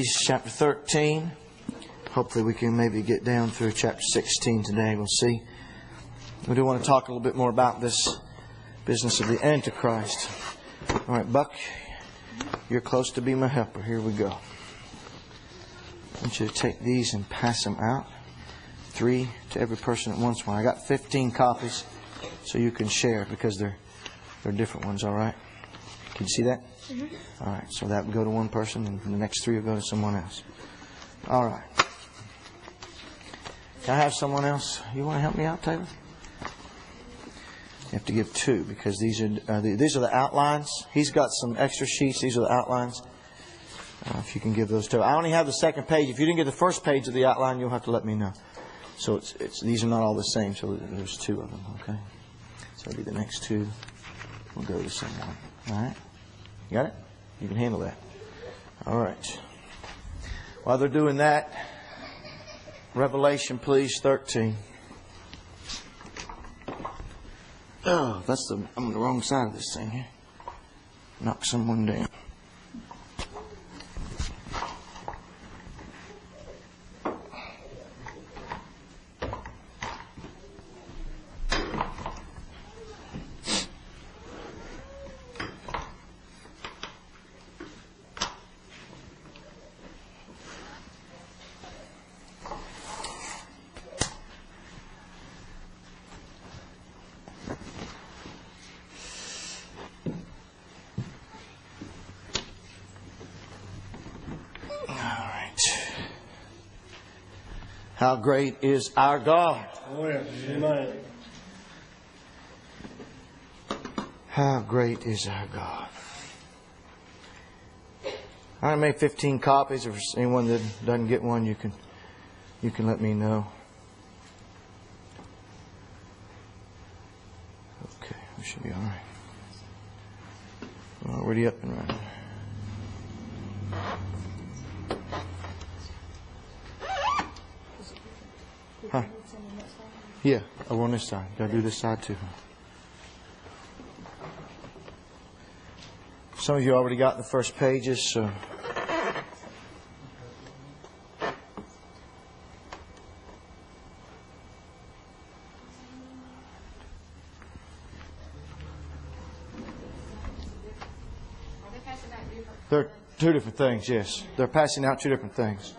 Maccabees chapter 13. Hopefully we can maybe get down through chapter 16 today. We'll see. We do want to talk a little bit more about this business of the Antichrist. All right, Buck, you're close to be my helper. Here we go. I want you to take these and pass them out. 3 to every person at once. I got 15 copies, so you can share because they're different ones. All right? Can you see that? Mm-hmm. All right. So that would go to one person, and the next 3 will go to someone else. All right. Can I have someone else? You want to help me out, Taylor? You have to give 2 because these are the outlines. He's got some extra sheets. These are the outlines. If you can give those 2. I only have the second page. If you didn't get the first page of the outline, you'll have to let me know. So these are not all the same. So there's 2 of them. Okay. So it'll be the next 2. We'll go to someone. All right. You got it? You can handle that. All right. While they're doing that, Revelation, please, 13. Oh, I'm on the wrong side of this thing here. Knock someone down. How great is our God? Oh, yes. Amen. How great is our God? I made 15 copies. If there's anyone that doesn't get one, you can let me know. Okay, we should be all right. We're already up and running. Huh? Yeah, over on this side. Got to do this side too. Some of you already got the first pages, so. They're 2 different things, yes. They're passing out 2 different things.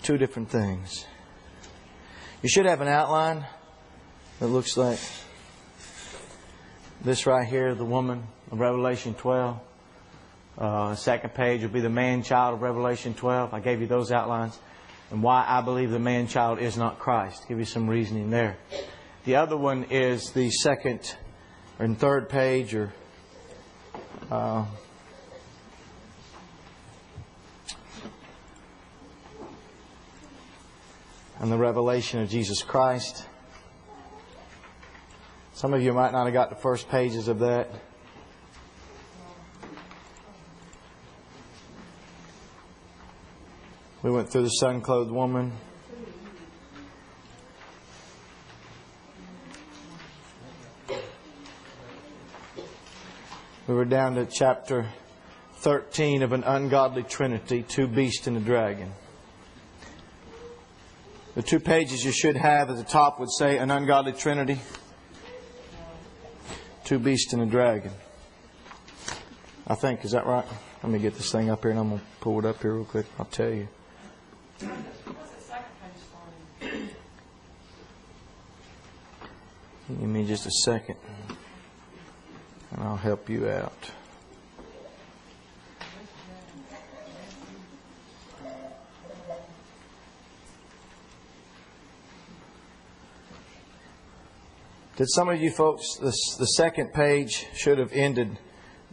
2 different things. You should have an outline that looks like this right here, the woman of Revelation 12. The second page will be the man-child of Revelation 12. I gave you those outlines. And why I believe the man-child is not Christ. Give you some reasoning there. The other one is the second and third page, or and the revelation of Jesus Christ. Some of you might not have got the first pages of that. We went through the sun-clothed woman. We were down to chapter 13 of an ungodly trinity, 2 beasts and a dragon. The 2 pages you should have at the top would say an ungodly trinity, 2 beasts and a dragon. I think, is that right? Let me get this thing up here and I'm going to pull it up here real quick. I'll tell you. Give me just a second and I'll help you out. Did some of you folks, the second page should have ended.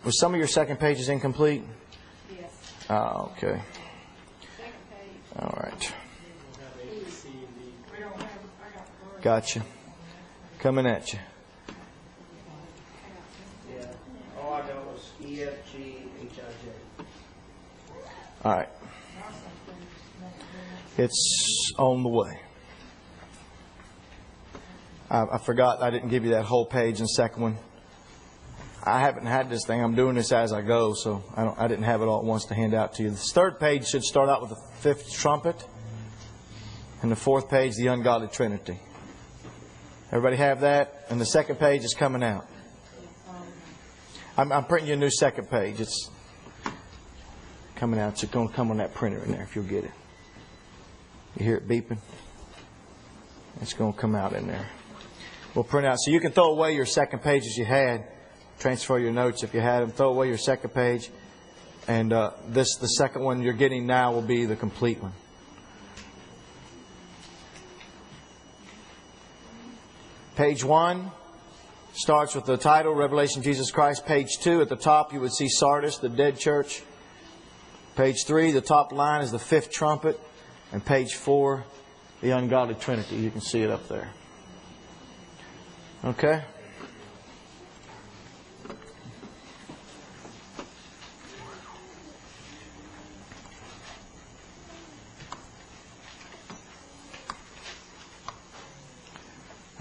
Was some of your second pages incomplete? Yes. Oh, okay. Second page. All right. Gotcha. Coming at you. Yeah. All I got was EFGHIJ. All right. It's on the way. I forgot I didn't give you that whole page in the second one. I haven't had this thing. I'm doing this as I go, so I didn't have it all at once to hand out to you. This third page should start out with the fifth trumpet. And the fourth page, the ungodly trinity. Everybody have that? And the second page is coming out. I'm printing you a new second page. It's coming out. It's going to come on that printer in there if you'll get it. You hear it beeping? It's going to come out in there. We'll print out. So you can throw away your second pages you had. Transfer your notes if you had them. Throw away your second page. And the second one you're getting now will be the complete one. Page 1 starts with the title, Revelation Jesus Christ. Page 2, at the top you would see Sardis, the dead church. Page 3, the top line is the fifth trumpet. And page 4, the ungodly trinity. You can see it up there. Okay?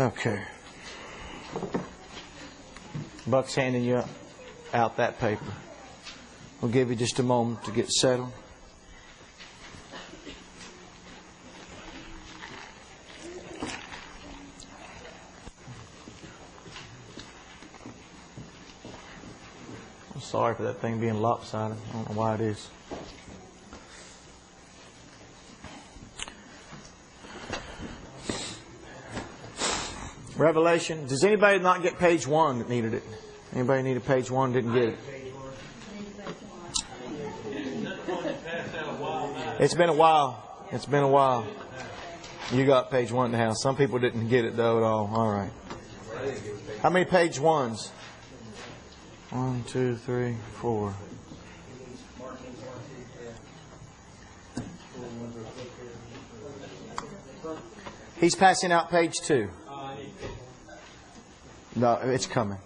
Okay. Buck's handing you out that paper. We'll give you just a moment to get settled. I'm sorry for that thing being lopsided. I don't know why it is. Revelation. Does anybody not get page 1 that needed it? Anybody needed page 1 didn't get it? It's been a while. It's been a while. You got page 1 in the house. Some people didn't get it though at all. All right. How many page 1s? 1, 2, 3, 4. He's passing out page 2. No, it's coming.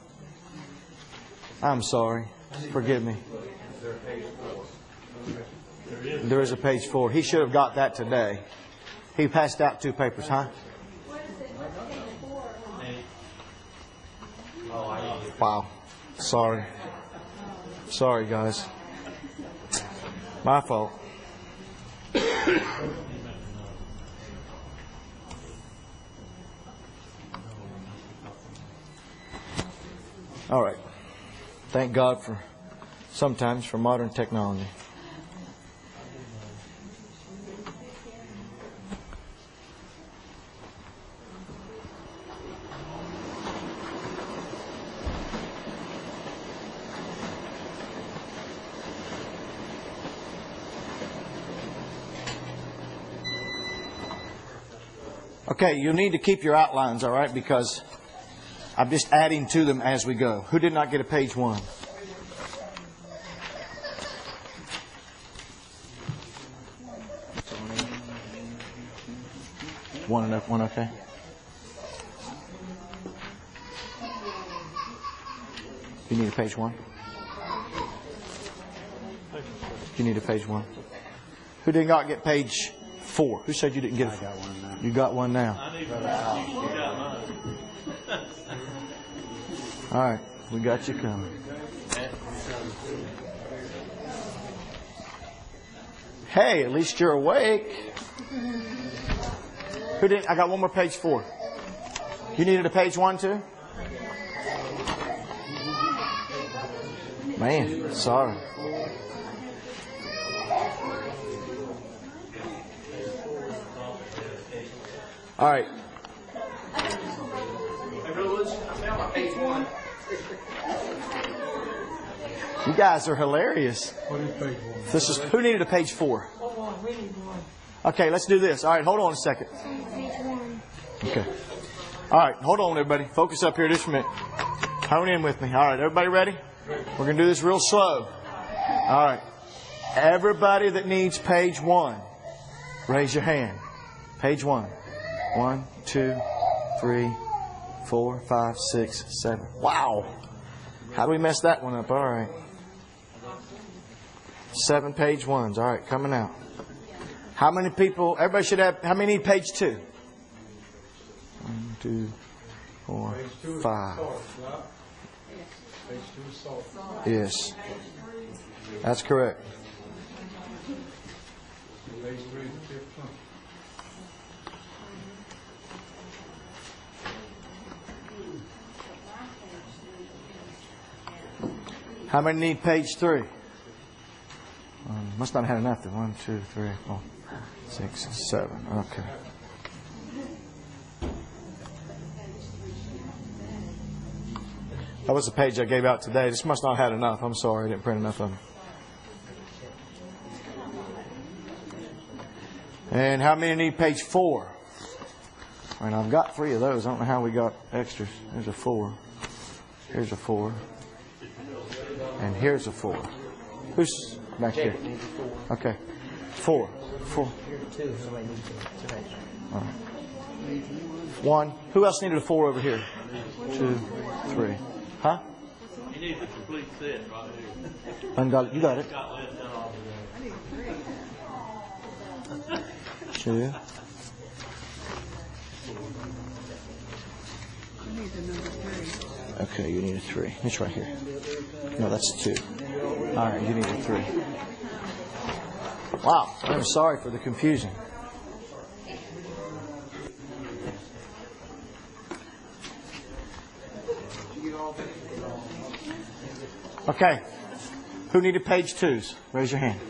I'm sorry. Forgive me. There is a page 4. He should have got that today. He passed out 2 papers, huh? Wow. Sorry. Sorry, guys. My fault. All right. Thank God for sometimes for modern technology. Okay, you need to keep your outlines, all right, because I'm just adding to them as we go. Who did not get a page 1? One enough? One okay? You need a page 1? You need a page 1? Who did not get page 4? Who said you didn't get it? I got one now. You got one now. You got mine. All right, we got you coming. Hey, at least you're awake. Who didn't? I got one more page 4. You needed a page 1 too? Man, sorry. All right. Page 1. You guys are hilarious. What is page 1? This is who needed a page 4? Okay, let's do this. All right, hold on a second. Okay. All right, hold on, everybody. Focus up here just a minute. Hone in with me. All right, everybody ready? We're going to do this real slow. All right. Everybody that needs page 1, raise your hand. Page 1. 1, 2, 3, 4, 5, 6, 7. Wow. How do we mess that one up? All right. 7 page 1s. All right, coming out. How many people? Everybody should have. How many need page 2? 1, 2, 4, 5. Yes. That's correct. How many need page 3? Must not have had enough. 1, 2, 3, 4, 6, 7. Okay. That was the page I gave out today. This must not have had enough. I'm sorry, I didn't print enough of them. And how many need page 4? And I've got 3 of those. I don't know how we got extras. There's a 4. Here's a 4. And here's a 4. Who's back here? Okay. 4. 4. All right. 1. Who else needed a 4 over here? 2, 3. Huh? He needs a complete set right here. Ungodly. You got it. 2. Okay, you need a 3. It's right here. No, that's 2. All right, you need a 3. Wow, I'm sorry for the confusion. Okay, who needed page 2s? Raise your hand.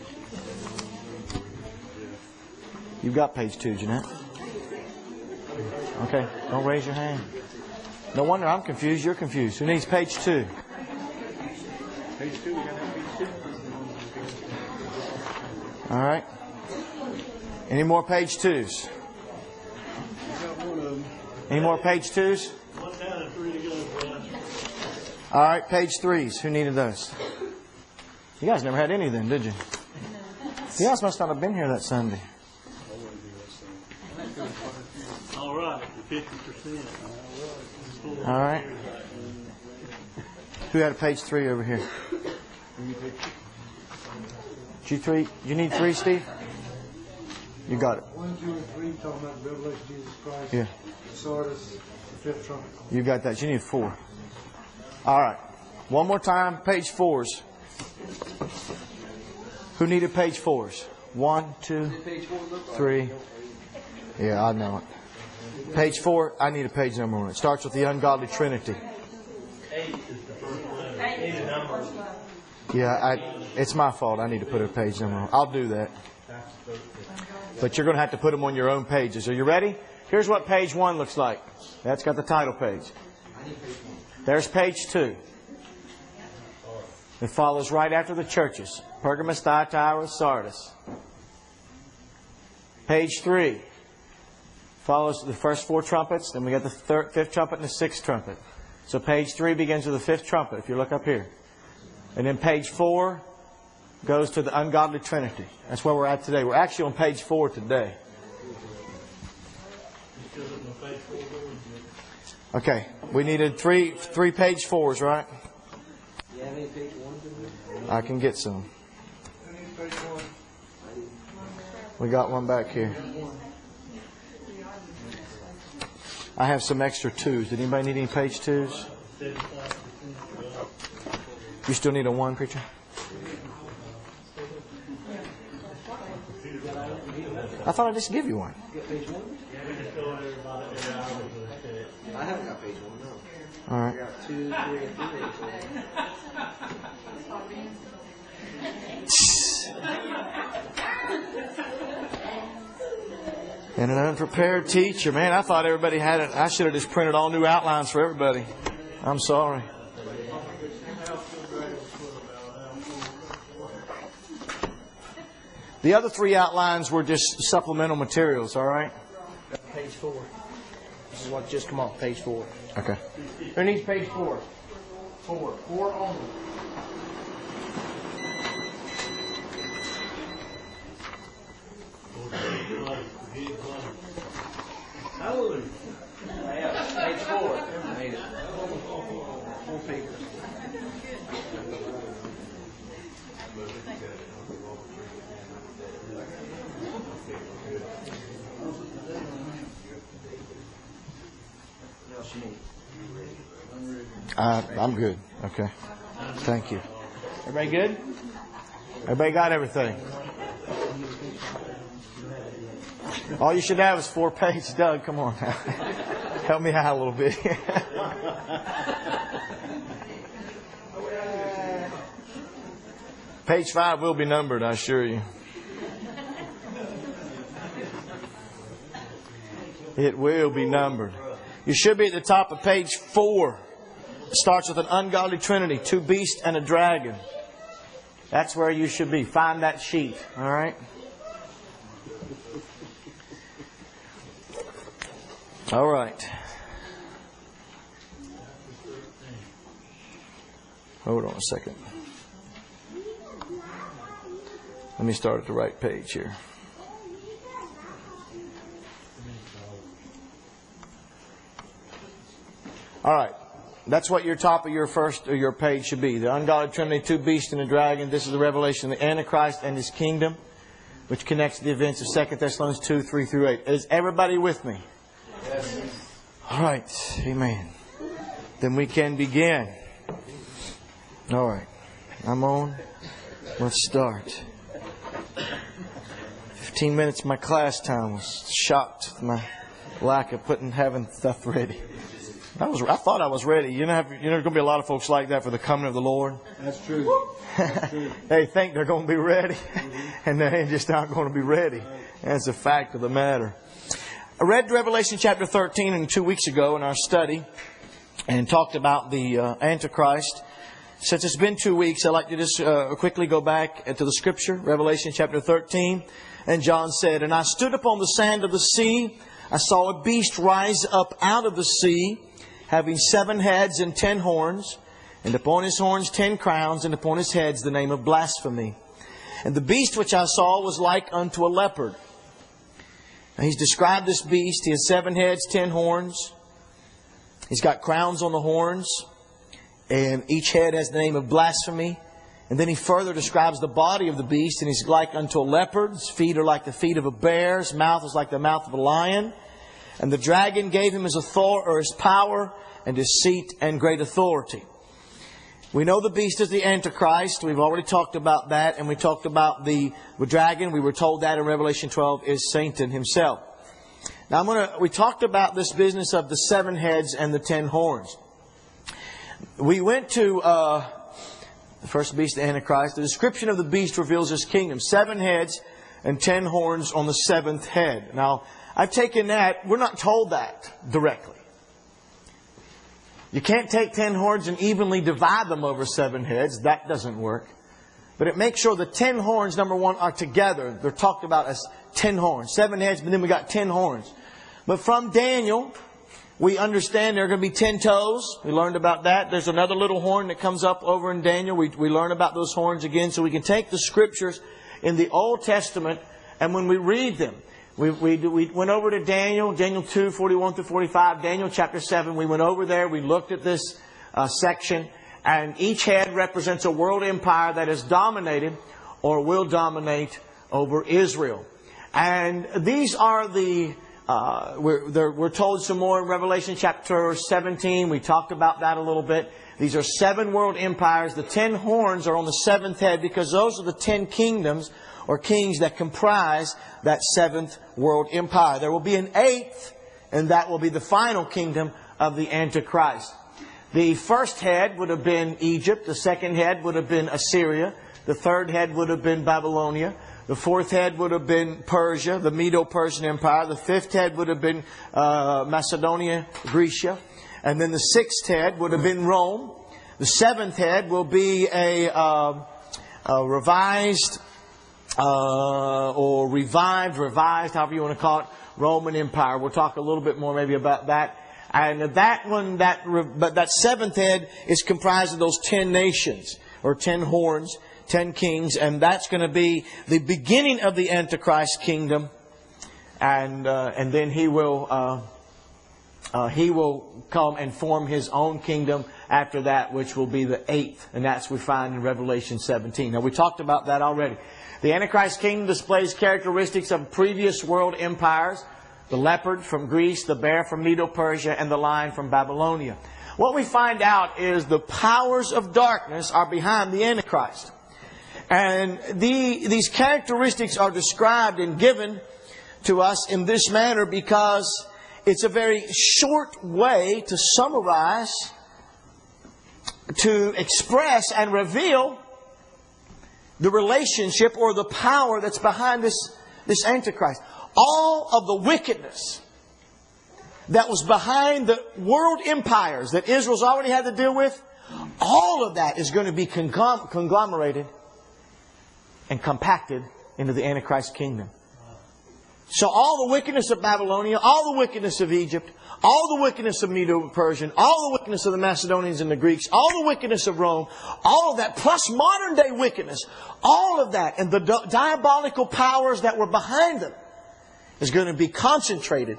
You've got page 2, Jeanette. Okay, don't raise your hand. No wonder I'm confused. You're confused. Who needs page 2? Page 2, we got that page 2. All right. Any more page 2s? Any more page 2s? One down and 3 to go, Brad. All right, page 3s. Who needed those? You guys never had any of them, did you? You guys must not have been here that Sunday. All right, 50%. All right. Who had a page 3 over here? You need 3, Steve? You got it. 1, 2, and 3 talking about Revelation of Jesus Christ. Yeah. Sardis, the 5th trumpet. You got that. You need 4. All right. One more time. Page 4s. Who needed page 4s? 1, 2, 3. Yeah, I know it. Page 4. I need a page number on it. It starts with the ungodly Trinity. 8 is the first letter. Need a number. Yeah, it's my fault. I need to put a page number on. I'll do that. But you're going to have to put them on your own pages. Are you ready? Here's what page 1 looks like. That's got the title page. There's page 2. It follows right after the churches. Pergamos, Thyatira, Sardis. Page 3 follows the first 4 trumpets. Then we got the 5th trumpet and the 6th trumpet. So page 3 begins with the 5th trumpet, if you look up here. And then page 4 goes to the ungodly Trinity. That's where we're at today. We're actually on page 4 today. Okay, we needed three page 4s, right? You have any page 1s? I can get some. We got one back here. I have some extra 2s. Did anybody need any page 2s? You still need a 1, preacher? I thought I'd just give you one. You got page 1? I haven't got page 1, no. All right. I got 2, 3, and 4. And an unprepared teacher. Man, I thought everybody had it. I should have just printed all new outlines for everybody. I'm sorry. The other 3 outlines were just supplemental materials, all right? Page 4. This is what just come off, page 4. Okay. Who needs page 4? 4. 4 only. Hallelujah. Yeah, page 4. Made it. 4 papers. What else you need? I'm good. Okay. Thank you. Everybody good? Everybody got everything? All you should have is 4 pages. Doug, come on now. Help me out a little bit. Page 5 will be numbered, I assure you. It will be numbered. You should be at the top of page 4. It starts with an ungodly trinity, 2 beasts and a dragon. That's where you should be. Find that sheet. All right? All right. Hold on a second. Let me start at the right page here. All right. That's what your top of your page should be. The ungodly trinity, 2 beasts and a dragon. This is the revelation of the Antichrist and his kingdom, which connects the events of 2 Thessalonians 2, 3 through 8. Is everybody with me? Yes. All right. Amen. Then we can begin. All right. I'm on. Let's start. 15 minutes of my class time was shocked with my lack of having stuff ready. I thought I was ready. There's going to be a lot of folks like that for the coming of the Lord. That's true. That's true. They think they're going to be ready, and they just aren't going to be ready. That's a fact of the matter. I read Revelation chapter 13 2 weeks ago in our study and talked about the Antichrist. Since it's been 2 weeks, I'd like to just quickly go back to the Scripture, Revelation chapter 13. And John said, "And I stood upon the sand of the sea. I saw a beast rise up out of the sea, having 7 heads and 10 horns, and upon his horns 10 crowns, and upon his heads the name of blasphemy. And the beast which I saw was like unto a leopard." Now he's described this beast. He has 7 heads, 10 horns. He's got crowns on the horns, and each head has the name of blasphemy. And then he further describes the body of the beast, and he's like unto a leopard. His feet are like the feet of a bear. His mouth is like the mouth of a lion. And the dragon gave him his power and his seat and great authority. We know the beast is the Antichrist. We've already talked about that. And we talked about the dragon. We were told that in Revelation 12 is Satan himself. Now we talked about this business of the 7 heads and the 10 horns. We went to the first beast, the Antichrist. The description of the beast reveals his kingdom. 7 heads and 10 horns on the 7th head. Now, I've taken that. We're not told that directly. You can't take 10 horns and evenly divide them over 7 heads. That doesn't work. But it makes sure the 10 horns, number one, are together. They're talked about as 10 horns. 7 heads, but then we got 10 horns. But from Daniel, we understand there are going to be 10 toes. We learned about that. There's another little horn that comes up over in Daniel. We learn about those horns again. So we can take the Scriptures in the Old Testament, and when we read them, we went over to Daniel 2, 41 through 45, Daniel chapter 7. We went over there. We looked at this section. And each head represents a world empire that has dominated or will dominate over Israel. And these are we're told some more in Revelation chapter 17. We talked about that a little bit. These are 7 world empires. The 10 horns are on the 7th head because those are the 10 kingdoms or kings that comprise that 7th world empire. There will be an 8th, and that will be the final kingdom of the Antichrist. The first head would have been Egypt. The second head would have been Assyria. The third head would have been Babylonia. The fourth head would have been Persia, the Medo-Persian Empire. The fifth head would have been Macedonia, Grecia. And then the sixth head would have been Rome. The 7th head will be a revised, however you want to call it, Roman Empire. We'll talk a little bit more maybe about that. And that 7th head is comprised of those 10 nations, or 10 horns, 10 kings, and that's going to be the beginning of the Antichrist kingdom. And then he will come and form his own kingdom after that, which will be the 8th, and that's what we find in Revelation 17. Now, we talked about that already. The Antichrist kingdom displays characteristics of previous world empires. The leopard from Greece, the bear from Medo-Persia, and the lion from Babylonia. what we find out is the powers of darkness are behind the Antichrist. And these characteristics are described and given to us in this manner because it's a very short way to summarize, to express and reveal the relationship or the power that's behind this Antichrist. All of the wickedness that was behind the world empires that Israel's already had to deal with, all of that is going to be conglomerated and compacted into the Antichrist kingdom. So all the wickedness of Babylonia, all the wickedness of Egypt, all the wickedness of Medo-Persian, all the wickedness of the Macedonians and the Greeks, all the wickedness of Rome, all of that, plus modern day wickedness, all of that, and the diabolical powers that were behind them is going to be concentrated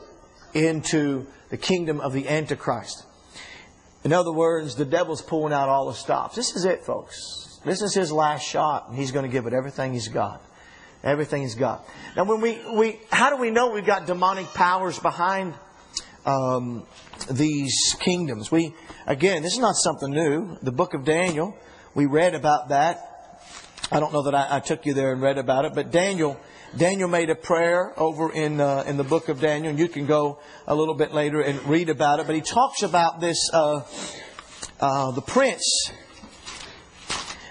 into the kingdom of the Antichrist. In other words, the devil's pulling out all the stops. This is it, folks. This is his last shot, and he's going to give it everything he's got. Everything he's got. Now, when how do we know we've got demonic powers behind these kingdoms? Again, this is not something new. The book of Daniel, we read about that. I don't know that I took you there and read about it, but Daniel made a prayer over in the book of Daniel, and you can go a little bit later and read about it. But he talks about this the prince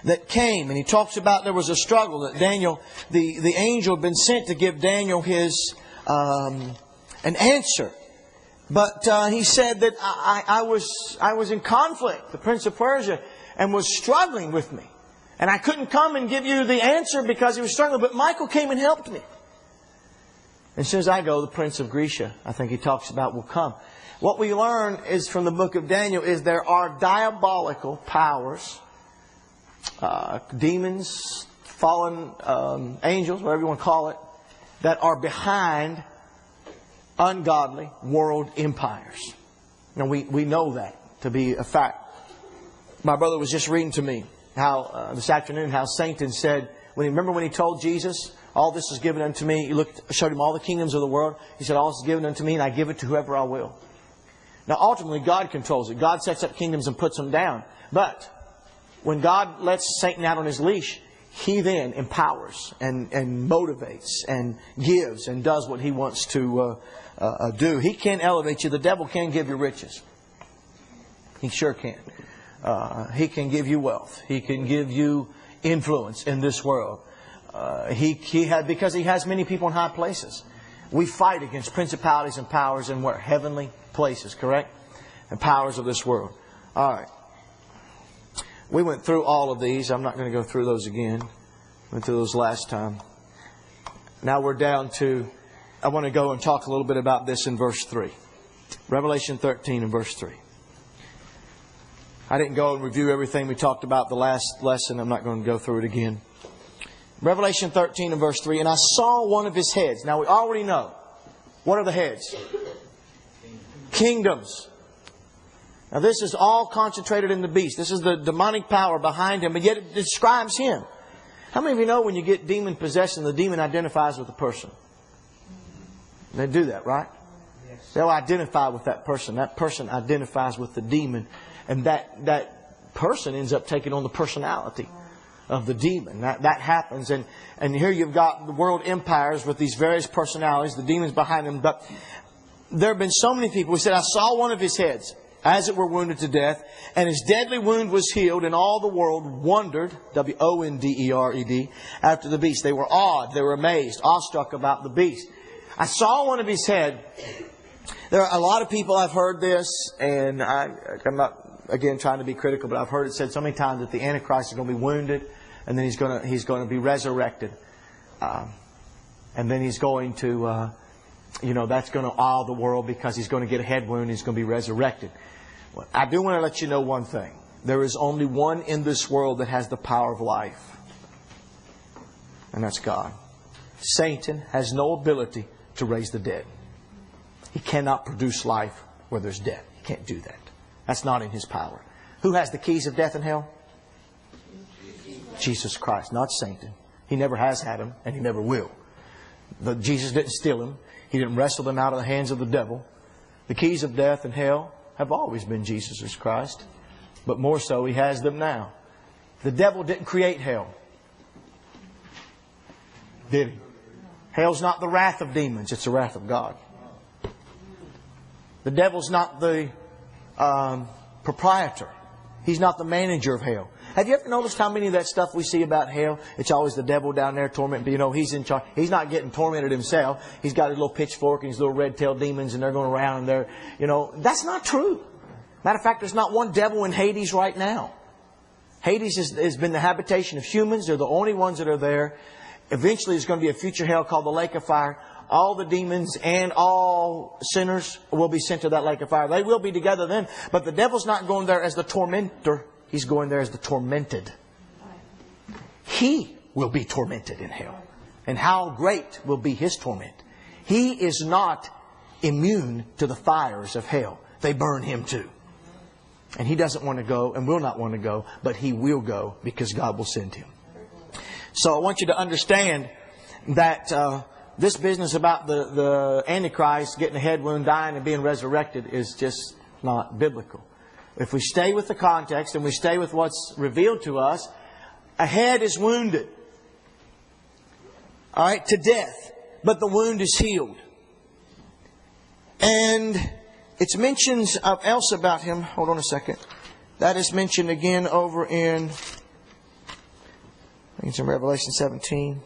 that came, and he talks about there was a struggle that Daniel, the angel, had been sent to give Daniel his an answer. But he said that I was in conflict, the Prince of Persia, and was struggling with me. And I couldn't come and give you the answer because he was struggling. But Michael came and helped me. And as soon as I go, the Prince of Grecia, I think he talks about, will come. What we learn is from the book of Daniel is there are diabolical powers, demons, fallen angels, whatever you want to call it, that are behind ungodly world empires. Now we know that to be a fact. My brother was just reading to me how this afternoon how Satan said, remember when he told Jesus, all this is given unto me. He showed him all the kingdoms of the world. He said, all this is given unto me, and I give it to whoever I will. Now ultimately God controls it. God sets up kingdoms and puts them down. But when God lets Satan out on his leash, He then empowers and motivates and gives and does what He wants to do. He can elevate you. The devil can give you riches. He sure can. He can give you wealth. He can give you influence in this world. Because he has many people in high places. We fight against principalities and powers in where? Heavenly places, correct? And powers of this world. All right. We went through all of these. I'm not going to go through those again. Went through those last time. Now we're down to, I want to go and talk a little bit about this in verse 3. Revelation 13 and verse 3. I didn't go and review everything we talked about the last lesson. I'm not going to go through it again. Revelation 13 and verse 3. And I saw one of his heads. Now we already know. What are the heads? Kingdoms. Now this is all concentrated in the beast. This is the demonic power behind him, but yet it describes him. How many of you know when you get demon possession, the demon identifies with the person? They do that, right? Yes. They'll identify with that person. That person identifies with the demon. And that person ends up taking on the personality of the demon. That happens. And here you've got the world empires with these various personalities, the demons behind them. But there have been so many people who said, I saw one of his heads, as it were wounded to death, and his deadly wound was healed, and all the world wondered, W-O-N-D-E-R-E-D, after the beast. They were awed, they were amazed, awestruck about the beast. I saw one of his head. There are a lot of people I've heard this, and I'm not, again, trying to be critical, but I've heard it said so many times that the Antichrist is going to be wounded, and then he's going to be resurrected. And then he's going to, that's going to awe the world because he's going to get a head wound and he's going to be resurrected. Well, I do want to let you know one thing. There is only one in this world that has the power of life. And that's God. Satan has no ability to raise the dead. He cannot produce life where there's death. He can't do that. That's not in his power. Who has the keys of death and hell? Jesus Christ, not Satan. He never has had them, and he never will. Jesus didn't steal them. He didn't wrestle them out of the hands of the devil. The keys of death and hell have always been Jesus Christ. But more so, He has them now. The devil didn't create hell. Did he? Hell's not the wrath of demons. It's the wrath of God. The devil's not the proprietor. He's not the manager of hell. Have you ever noticed how many of that stuff we see about hell? It's always the devil down there tormenting. You know, he's in charge. He's not getting tormented himself. He's got his little pitchfork and his little red-tailed demons, and they're going around and they're, you know, that's not true. Matter of fact, there's not one devil in Hades right now. Hades has been the habitation of humans. They're the only ones that are there. Eventually, there's going to be a future hell called the lake of fire. All the demons and all sinners will be sent to that lake of fire. They will be together then. But the devil's not going there as the tormentor. He's going there as the tormented. He will be tormented in hell. And how great will be his torment. He is not immune to the fires of hell. They burn him too. And he doesn't want to go and will not want to go. But he will go because God will send him. So I want you to understand that this business about the Antichrist getting a head wound, dying and being resurrected is just not biblical. If we stay with the context and we stay with what's revealed to us, a head is wounded. All right, to death. But the wound is healed. And it's mentions else about him. Hold on a second. That is mentioned again over in, I think it's in Revelation 17.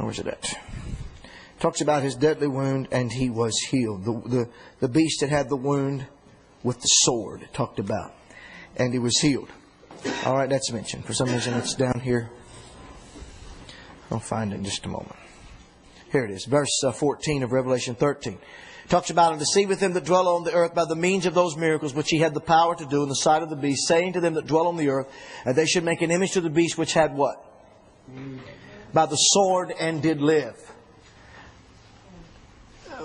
Where's it at? Talks about his deadly wound and he was healed. The beast that had the wound with the sword it talked about. And he was healed. Alright, that's mentioned. For some reason it's down here. I'll find it in just a moment. Here it is. Verse 14 of Revelation 13. Talks about and deceiveth them that dwell on the earth by the means of those miracles which he had the power to do in the sight of the beast, saying to them that dwell on the earth, that they should make an image to the beast which had what? By the sword and did live.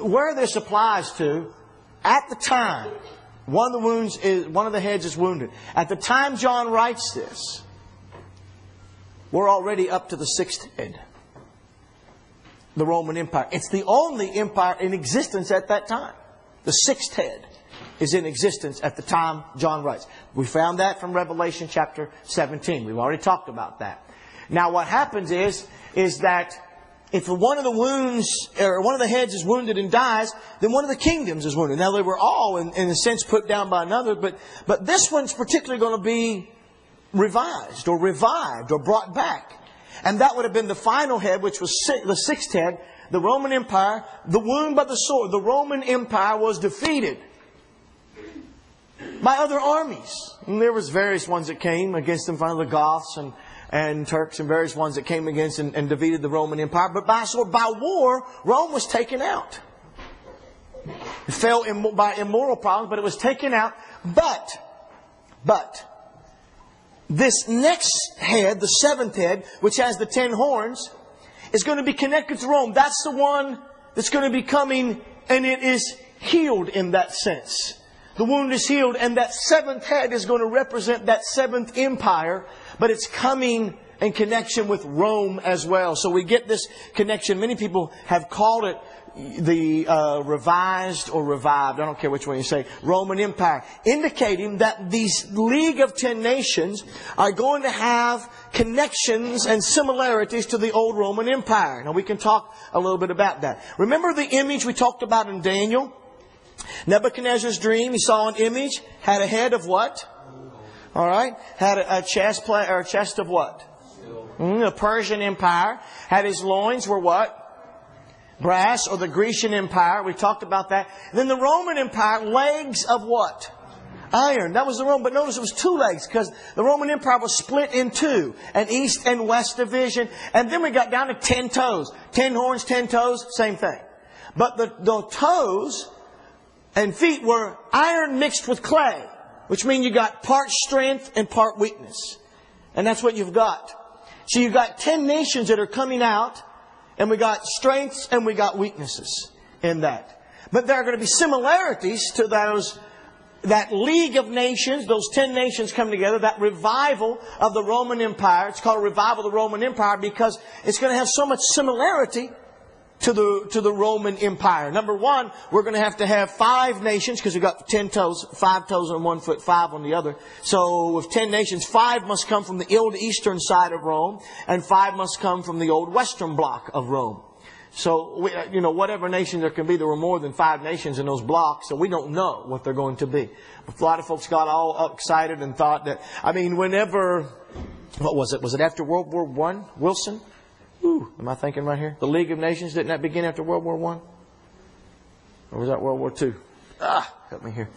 Where this applies to, at the time, one of the heads is wounded. At the time John writes this, we're already up to the sixth head. The Roman Empire. It's the only empire in existence at that time. The sixth head is in existence at the time John writes. We found that from Revelation chapter 17. We've already talked about that. Now what happens is that if one of the wounds, or one of the heads is wounded and dies, then one of the kingdoms is wounded. Now they were all, in a sense, put down by another, but this one's particularly going to be revised or revived or brought back. And that would have been the final head, which was the sixth head, the Roman Empire, the wound by the sword. The Roman Empire was defeated by other armies. And there was various ones that came against them, finally the Goths and Turks and various ones that came against and defeated the Roman Empire. But by sword, by war, Rome was taken out. It fell by immoral problems, but it was taken out. But this next head, the seventh head, which has the 10 horns, is going to be connected to Rome. That's the one that's going to be coming, and it is healed in that sense. The wound is healed, and that seventh head is going to represent that seventh empire, but it's coming in connection with Rome as well. So we get this connection. Many people have called it the revised or revived, I don't care which one you say, Roman Empire, indicating that these League of 10 Nations are going to have connections and similarities to the old Roman Empire. Now we can talk a little bit about that. Remember the image we talked about in Daniel? Nebuchadnezzar's dream, he saw an image, had a head of what? Alright, had a chest of what? The Persian Empire. Had his loins were what? Brass, or the Grecian Empire. We talked about that. And then the Roman Empire, legs of what? Iron. That was the Roman. But notice it was 2 legs because the Roman Empire was split in 2. An east and west division. And then we got down to 10 toes. 10 horns, 10 toes, same thing. But the toes and feet were iron mixed with clay. Which means you got part strength and part weakness. And that's what you've got. So you've got 10 nations that are coming out. And we got strengths and we got weaknesses in that. But there are going to be similarities to those that League of Nations, those 10 nations come together, that revival of the Roman Empire. It's called a revival of the Roman Empire because it's going to have so much similarity to the Roman Empire. Number one, we're going to have 5 nations because we've got 10 toes, 5 toes on one foot, 5 on the other. So with 10 nations, 5 must come from the old eastern side of Rome, and 5 must come from the old western block of Rome. So, whatever nation there can be, there were more than 5 nations in those blocks, so we don't know what they're going to be. A lot of folks got all excited and thought that, whenever, what was it? Was it after World War I? Wilson? Ooh, am I thinking right here? The League of Nations, didn't that begin after World War I? Or was that World War II? Help me here.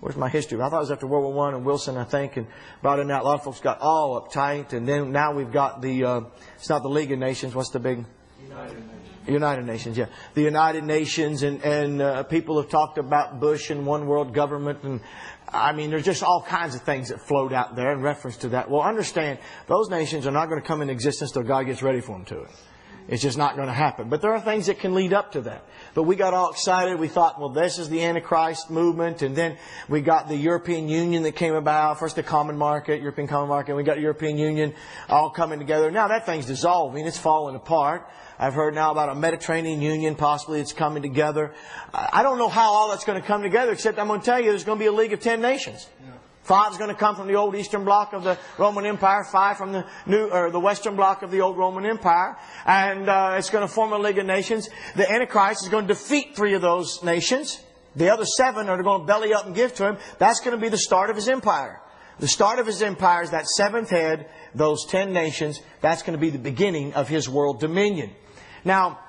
Where's my history? I thought it was after World War I and Wilson, I think, and brought in that. A lot of folks got all uptight, and then now we've got it's not the League of Nations. What's the big? United Nations, yeah. The United Nations, and people have talked about Bush and one world government, and there's just all kinds of things that float out there in reference to that. Well, understand, those nations are not going to come into existence till God gets ready for them to. It's just not going to happen. But there are things that can lead up to that. But we got all excited. We thought, well, this is the Antichrist movement. And then we got the European Union that came about. First the Common Market, European Common Market. And we got the European Union all coming together. Now that thing's dissolving. It's falling apart. I've heard now about a Mediterranean Union, possibly it's coming together. I don't know how all that's going to come together, except I'm going to tell you there's going to be a League of 10 nations. 5 is going to come from the old eastern block of the Roman Empire, 5 from the western block of the old Roman Empire, and it's going to form a League of Nations. The Antichrist is going to defeat 3 of those nations. The other 7 are going to belly up and give to him. That's going to be the start of his empire. The start of his empire is that 7th head, those 10 nations. That's going to be the beginning of his world dominion. Now,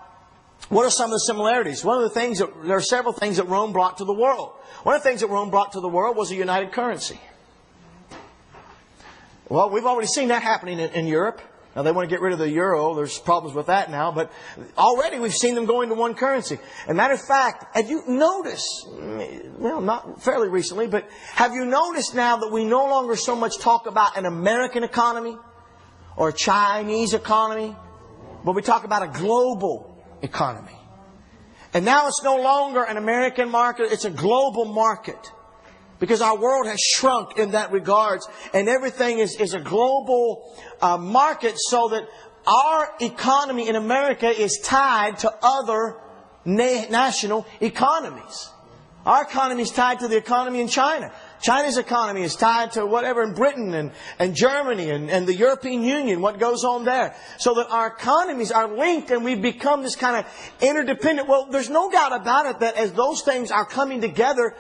what are some of the similarities? There are several things that Rome brought to the world. One of the things that Rome brought to the world was a united currency. Well, we've already seen that happening in Europe. Now, they want to get rid of the euro. There's problems with that now. But already we've seen them going to one currency. As a matter of fact, have you noticed, well, not fairly recently, but have you noticed now that we no longer so much talk about an American economy or a Chinese economy, but we talk about a global economy. And now it's no longer an American market, it's a global market. Because our world has shrunk in that regards. And everything is a global market, so that our economy in America is tied to other national economies. Our economy is tied to the economy in China. China's economy is tied to whatever in Britain and Germany and the European Union, what goes on there. So that our economies are linked and we've become this kind of interdependent. Well, there's no doubt about it that as those things are coming together,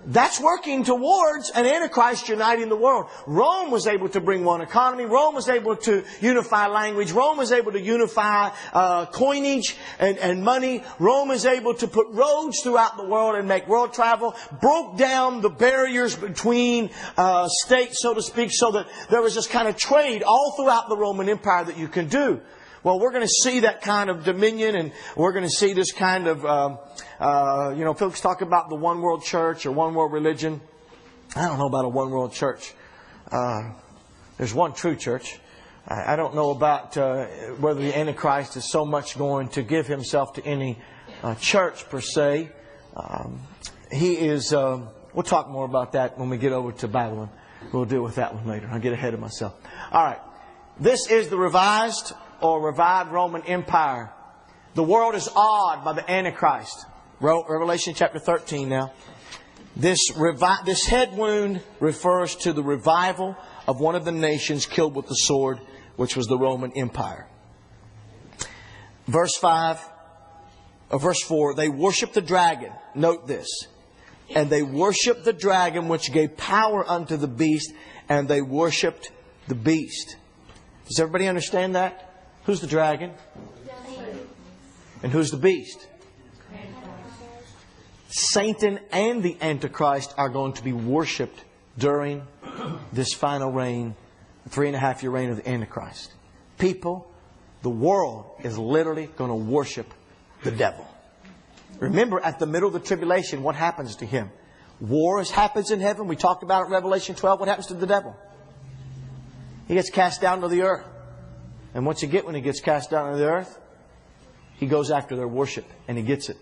that's working towards an Antichrist uniting the world. Rome was able to bring one economy. Rome was able to unify language. Rome was able to unify coinage and money. Rome was able to put roads throughout the world and make world travel. Broke down the barriers between states, so to speak, so that there was this kind of trade all throughout the Roman Empire that you can do. Well, we're going to see that kind of dominion, and we're going to see this kind of, folks talk about the one world church or one world religion. I don't know about a one world church. There's one true church. I don't know about whether the Antichrist is so much going to give himself to any church per se. He is, we'll talk more about that when we get over to Babylon. We'll deal with that one later. I'll get ahead of myself. All right. This is the revised or revived Roman Empire. The world is awed by the Antichrist. Revelation chapter 13 now. This head wound refers to the revival of one of the nations killed with the sword, which was the Roman Empire. Verse 4, they worship the dragon. Note this. And they worshiped the dragon which gave power unto the beast, and they worshipped the beast. Does everybody understand that? Who's the dragon? And who's the beast? Satan and the Antichrist are going to be worshipped during this final reign, 3.5-year reign of the Antichrist. People, the world is literally going to worship the devil. Remember, at the middle of the tribulation, what happens to him? War happens in heaven. We talked about it in Revelation 12. What happens to the devil? He gets cast down to the earth. And what's he get when he gets cast down to the earth? He goes after their worship, and he gets it.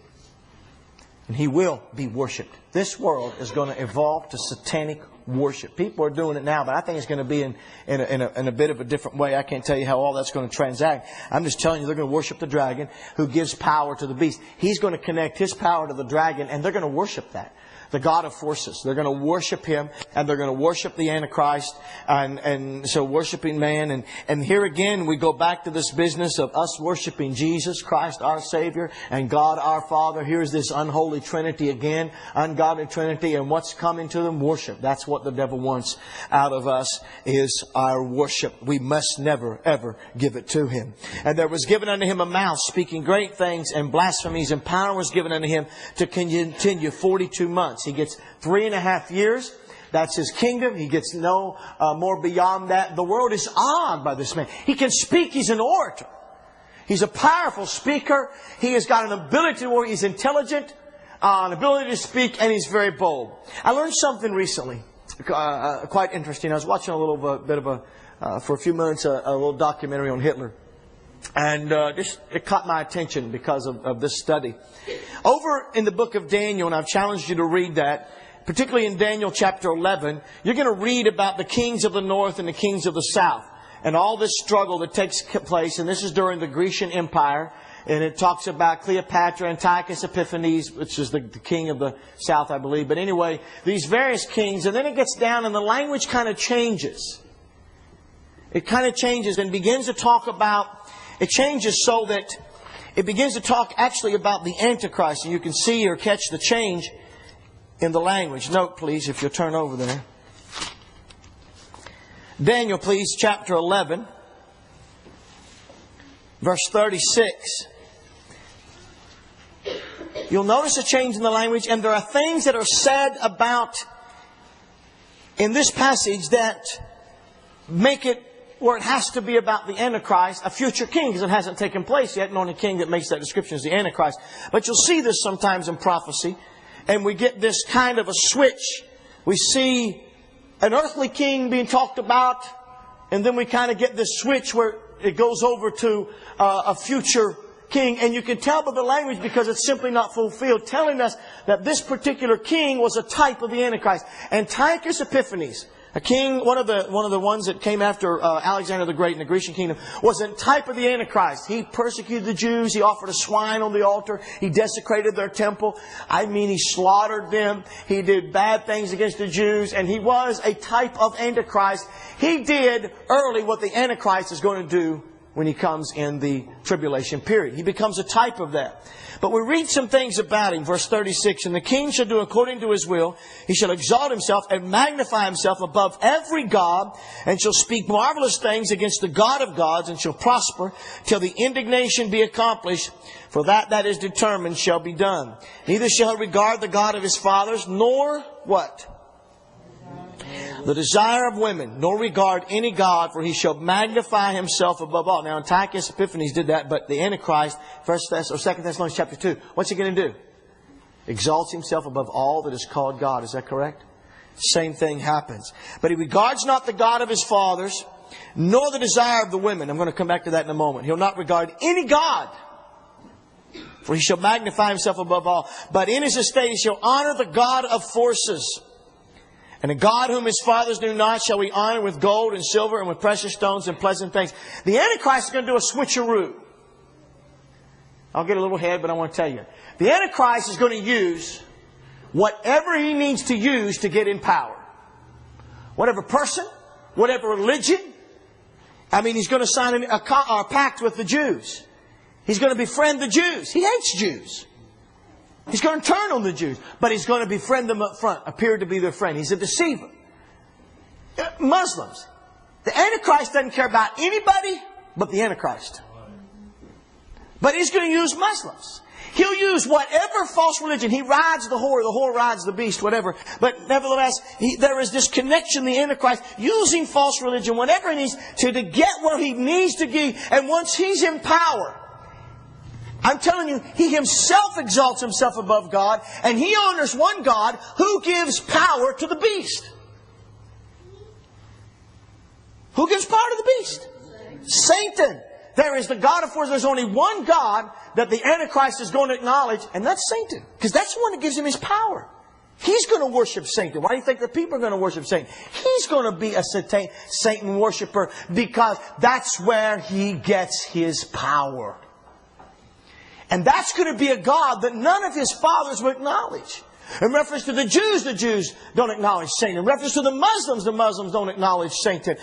And He will be worshipped. This world is going to evolve to satanic worship. People are doing it now, but I think it's going to be in a bit of a different way. I can't tell you how all that's going to transact. I'm just telling you, they're going to worship the dragon who gives power to the beast. He's going to connect his power to the dragon, and they're going to worship that. The God of forces. They're going to worship Him, and they're going to worship the Antichrist, and so worshiping man. And here again we go back to this business of us worshiping Jesus Christ, our Savior, and God our Father. Here's this unholy Trinity again, ungodly Trinity, and what's coming to them? Worship. That's what the devil wants out of us, is our worship. We must never, ever give it to him. And there was given unto him a mouth speaking great things and blasphemies, and power was given unto him to continue 42 months. He gets 3.5 years. That's his kingdom. He gets no more beyond that. The world is awed by this man. He can speak. He's an orator. He's a powerful speaker. He has got an ability to work. He's intelligent, an ability to speak, and he's very bold. I learned something recently, quite interesting. I was watching a little bit of for a few minutes, a little documentary on Hitler. And it caught my attention because of this study. Over in the book of Daniel, and I've challenged you to read that, particularly in Daniel chapter 11, you're going to read about the kings of the north and the kings of the south. And all this struggle that takes place, and this is during the Grecian Empire. And it talks about Cleopatra, Antiochus Epiphanes, which is the king of the south, I believe. But anyway, these various kings. And then it gets down and the language kind of changes. It kind of changes and begins to talk about... It changes so that it begins to talk actually about the Antichrist. And you can see or catch the change in the language. Note, please, if you'll turn over there. Daniel, please, chapter 11, verse 36. You'll notice a change in the language. And there are things that are said about in this passage that make it where it has to be about the Antichrist, a future king, because it hasn't taken place yet. And the only king that makes that description is the Antichrist. But you'll see this sometimes in prophecy. And we get this kind of a switch. We see an earthly king being talked about. And then we kind of get this switch where it goes over to a future king. And you can tell by the language because it's simply not fulfilled, telling us that this particular king was a type of the Antichrist. Antiochus Epiphanes, a king, one of the ones that came after Alexander the Great in the Grecian kingdom, was a type of the Antichrist. He persecuted the Jews. He offered a swine on the altar. He desecrated their temple. I mean, he slaughtered them. He did bad things against the Jews. And he was a type of Antichrist. He did early what the Antichrist is going to do when he comes in the tribulation period. He becomes a type of that. But we read some things about him. Verse 36, and the king shall do according to his will. He shall exalt himself and magnify himself above every god, and shall speak marvelous things against the God of gods, and shall prosper till the indignation be accomplished. For that is determined shall be done. Neither shall he regard the God of his fathers, nor what? The desire of women, nor regard any god, for he shall magnify himself above all. Now, Antiochus Epiphanes did that, but the Antichrist, 2 Thessalonians chapter 2, what's he going to do? Exalts himself above all that is called God. Is that correct? Same thing happens. But he regards not the God of his fathers, nor the desire of the women. I'm going to come back to that in a moment. He'll not regard any god, for he shall magnify himself above all. But in his estate he shall honor the God of forces. And a God whom his fathers knew not shall we honor with gold and silver and with precious stones and pleasant things. The Antichrist is going to do a switcheroo. I'll get a little ahead, but I want to tell you. The Antichrist is going to use whatever he needs to use to get in power. Whatever person, whatever religion. I mean, he's going to sign a pact with the Jews. He's going to befriend the Jews. He hates Jews. He's going to turn on the Jews. But he's going to befriend them up front. Appear to be their friend. He's a deceiver. Muslims. The Antichrist doesn't care about anybody but the Antichrist. But he's going to use Muslims. He'll use whatever false religion. He rides the whore rides the beast, whatever. But nevertheless, there is this connection, the Antichrist, using false religion, whatever he needs, to get where he needs to get. And once he's in power, I'm telling you, he himself exalts himself above God, and he honors one God who gives power to the beast. Who gives power to the beast? Satan. there is the God of forces. There's only one God that the Antichrist is going to acknowledge, and that's Satan. Because that's the one that gives him his power. He's going to worship Satan. Why do you think the people are going to worship Satan? He's going to be a Satan worshiper because that's where he gets his power. And that's going to be a God that none of his fathers will acknowledge. In reference to the Jews don't acknowledge Satan. In reference to the Muslims don't acknowledge Satan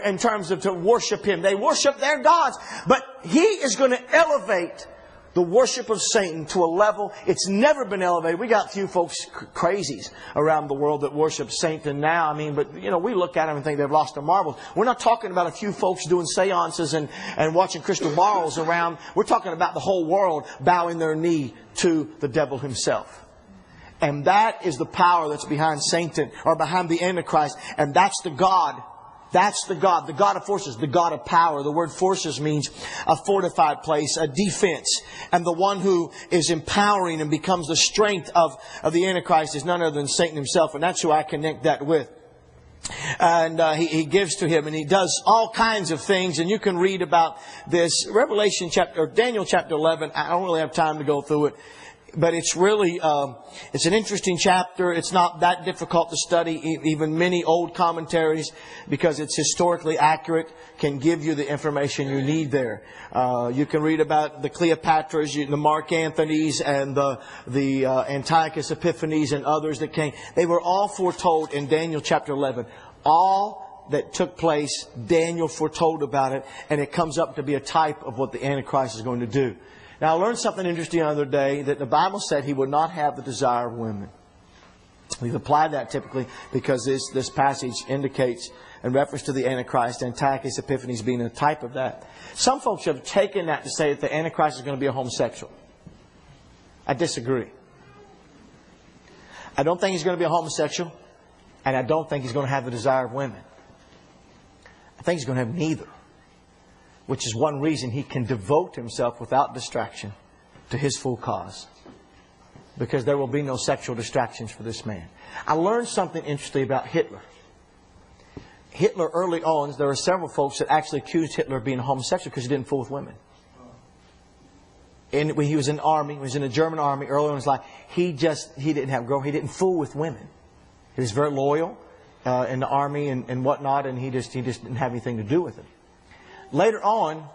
in terms of to worship him. They worship their gods. But he is going to elevate the worship of Satan to a level it's never been elevated. We got a few folks, crazies around the world that worship Satan now. But we look at them and think they've lost their marbles. We're not talking about a few folks doing seances and watching crystal balls around. We're talking about the whole world bowing their knee to the devil himself. And that is the power that's behind Satan, or behind the Antichrist. And that's the God. That's the God of forces, the God of power. The word forces means a fortified place, a defense. And the one who is empowering and becomes the strength of the Antichrist is none other than Satan himself. And that's who I connect that with. And he gives to him, and he does all kinds of things. And you can read about this Daniel chapter 11. I don't really have time to go through it. But it's really, it's an interesting chapter. It's not that difficult to study. Even many old commentaries, because it's historically accurate, can give you the information you need there. You can read about the Cleopatras, the Mark Anthonys, and the Antiochus Epiphanes and others that came. They were all foretold in Daniel chapter 11. All that took place, Daniel foretold about it, and it comes up to be a type of what the Antichrist is going to do. Now, I learned something interesting the other day, that the Bible said he would not have the desire of women. We've applied that typically because this passage indicates, in reference to the Antichrist, Antiochus Epiphanes being a type of that. Some folks have taken that to say that the Antichrist is going to be a homosexual. I disagree. I don't think he's going to be a homosexual, and I don't think he's going to have the desire of women. I think he's going to have neither. Which is one reason he can devote himself without distraction to his full cause. Because there will be no sexual distractions for this man. I learned something interesting about Hitler. Hitler, early on, there were several folks that actually accused Hitler of being a homosexual because he didn't fool with women. And when he was in the army, when he was in the German army early on in his life, he didn't have a girl. He didn't fool with women. He was very loyal in the army and whatnot, and he just didn't have anything to do with it. Later on,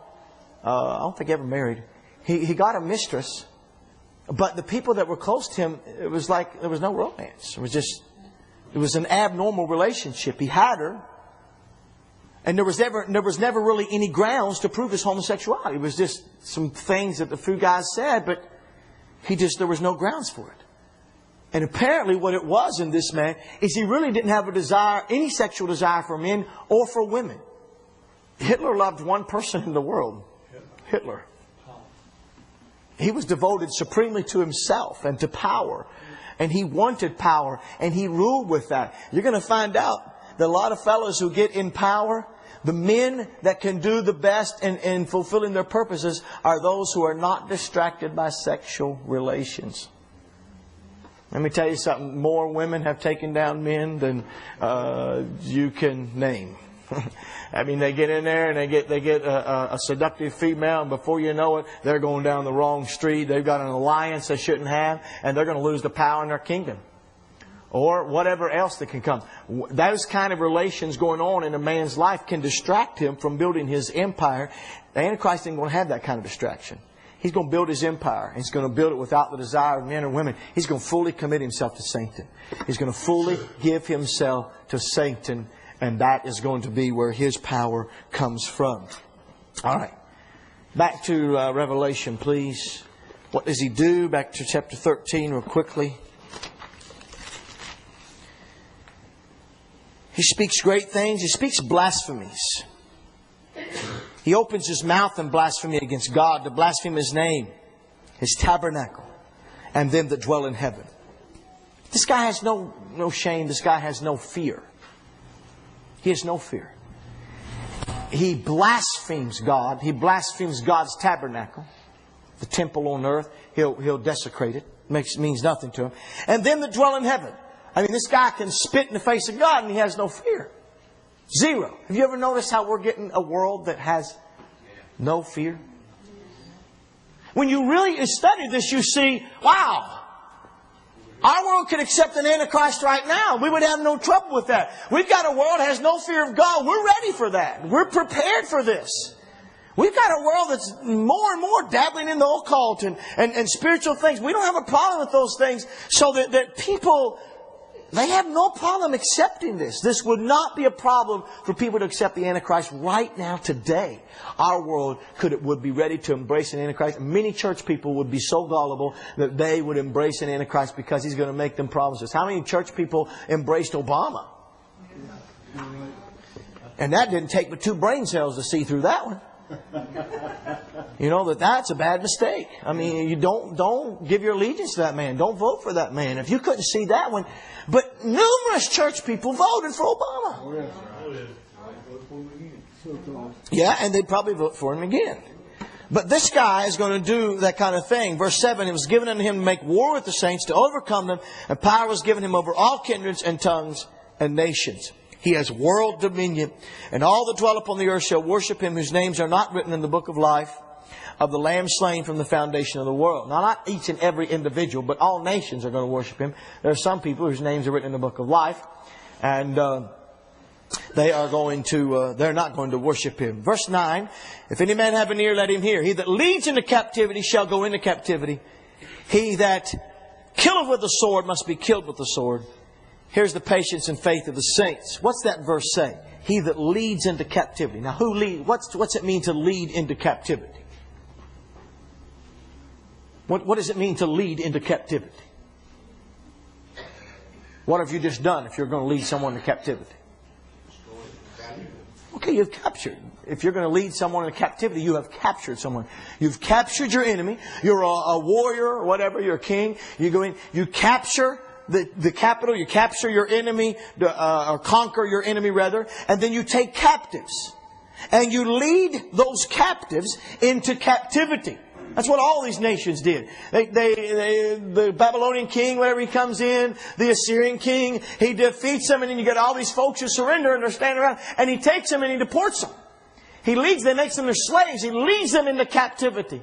I don't think he ever married. He got a mistress, but the people that were close to him, it was like there was no romance. It was an abnormal relationship. He had her, and there was never really any grounds to prove his homosexuality. It was just some things that the few guys said, but there was no grounds for it. And apparently, what it was in this man is he really didn't have any sexual desire for men or for women. Hitler loved one person in the world. Hitler. He was devoted supremely to himself and to power. And he wanted power. And he ruled with that. You're going to find out that a lot of fellows who get in power, the men that can do the best in fulfilling their purposes are those who are not distracted by sexual relations. Let me tell you something. More women have taken down men than you can name. They get in there and they get a seductive female, and before you know it, they're going down the wrong street. They've got an alliance they shouldn't have, and they're going to lose the power in their kingdom. Or whatever else that can come. Those kind of relations going on in a man's life can distract him from building his empire. The Antichrist ain't going to have that kind of distraction. He's going to build his empire. He's going to build it without the desire of men or women. He's going to fully commit himself to Satan. He's going to fully give himself to Satan. And that is going to be where his power comes from. All right. Back to Revelation, please. What does he do? Back to chapter 13 real quickly. He speaks great things. He speaks blasphemies. He opens his mouth in blasphemy against God, to blaspheme His name, His tabernacle, and them that dwell in heaven. This guy has no shame. This guy has no fear. He has no fear. He blasphemes God. He blasphemes God's tabernacle, the temple on earth. He'll desecrate it. Means nothing to him. And them that dwell in heaven. This guy can spit in the face of God and he has no fear. Zero. Have you ever noticed how we're getting a world that has No fear. When you really study this, you see, wow, our world could accept an Antichrist right now. We would have no trouble with that. We've got a world that has no fear of God. We're ready for that. We're prepared for this. We've got a world that's more and more dabbling in the occult and spiritual things. We don't have a problem with those things. So that people, they have no problem accepting this. This would not be a problem for people to accept the Antichrist right now, today. Our world would be ready to embrace an Antichrist. Many church people would be so gullible that they would embrace an Antichrist because he's going to make them promises. How many church people embraced Obama? And that didn't take but 2 brain cells to see through that one. You know that's a bad mistake. I mean, you don't give your allegiance to that man. Don't vote for that man. If you couldn't see that one, but numerous church people voted for Obama. Yeah, and they'd probably vote for him again. But this guy is going to do that kind of thing. Verse 7, it was given unto him to make war with the saints, to overcome them, and power was given him over all kindreds and tongues and nations. He has world dominion, and all that dwell upon the earth shall worship him, whose names are not written in the book of life of the Lamb slain from the foundation of the world. Now, not each and every individual, but all nations are going to worship him. There are some people whose names are written in the book of life, and they're not going to worship him. Verse 9, if any man have an ear, let him hear. He that leads into captivity shall go into captivity. He that killeth with the sword must be killed with the sword. Here's the patience and faith of the saints. What's that verse say? He that leads into captivity. Now, who leads? What's it mean to lead into captivity? What does it mean to lead into captivity? What have you just done if you're going to lead someone into captivity? Okay, you've captured. If you're going to lead someone into captivity, you have captured someone. You've captured your enemy. You're a warrior or whatever. You're a king. You go in. You capture the capital. You capture your enemy, or conquer your enemy rather, and then you take captives, and you lead those captives into captivity. That's what all these nations did. The Babylonian king, whenever he comes in, the Assyrian king, he defeats them, and then you get all these folks who surrender and they're standing around, and he takes them and he deports them. He leads them, makes them their slaves. He leads them into captivity.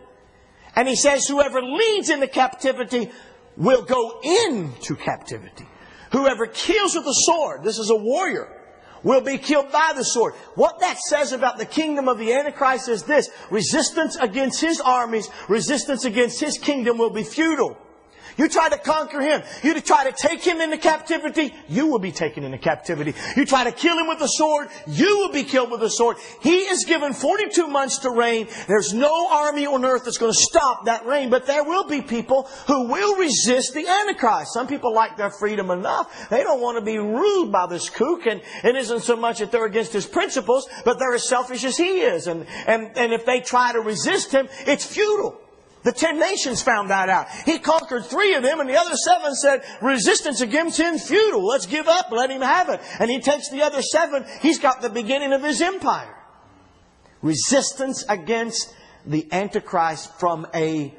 And he says, whoever leads into captivity will go into captivity. Whoever kills with the sword, this is a warrior, will be killed by the sword. What that says about the kingdom of the Antichrist is this: resistance against his armies, resistance against his kingdom will be futile. You try to conquer him, you try to take him into captivity, you will be taken into captivity. You try to kill him with the sword, you will be killed with the sword. He is given 42 months to reign. There's no army on earth that's going to stop that reign. But there will be people who will resist the Antichrist. Some people like their freedom enough. They don't want to be ruled by this kook. And it isn't so much that they're against his principles, but they're as selfish as he is. And if they try to resist him, it's futile. The 10 nations found that out. He conquered 3 of them, and the other 7 said, resistance against him futile. Let's give up, let him have it. And he takes the other 7. He's got the beginning of his empire. Resistance against the Antichrist from a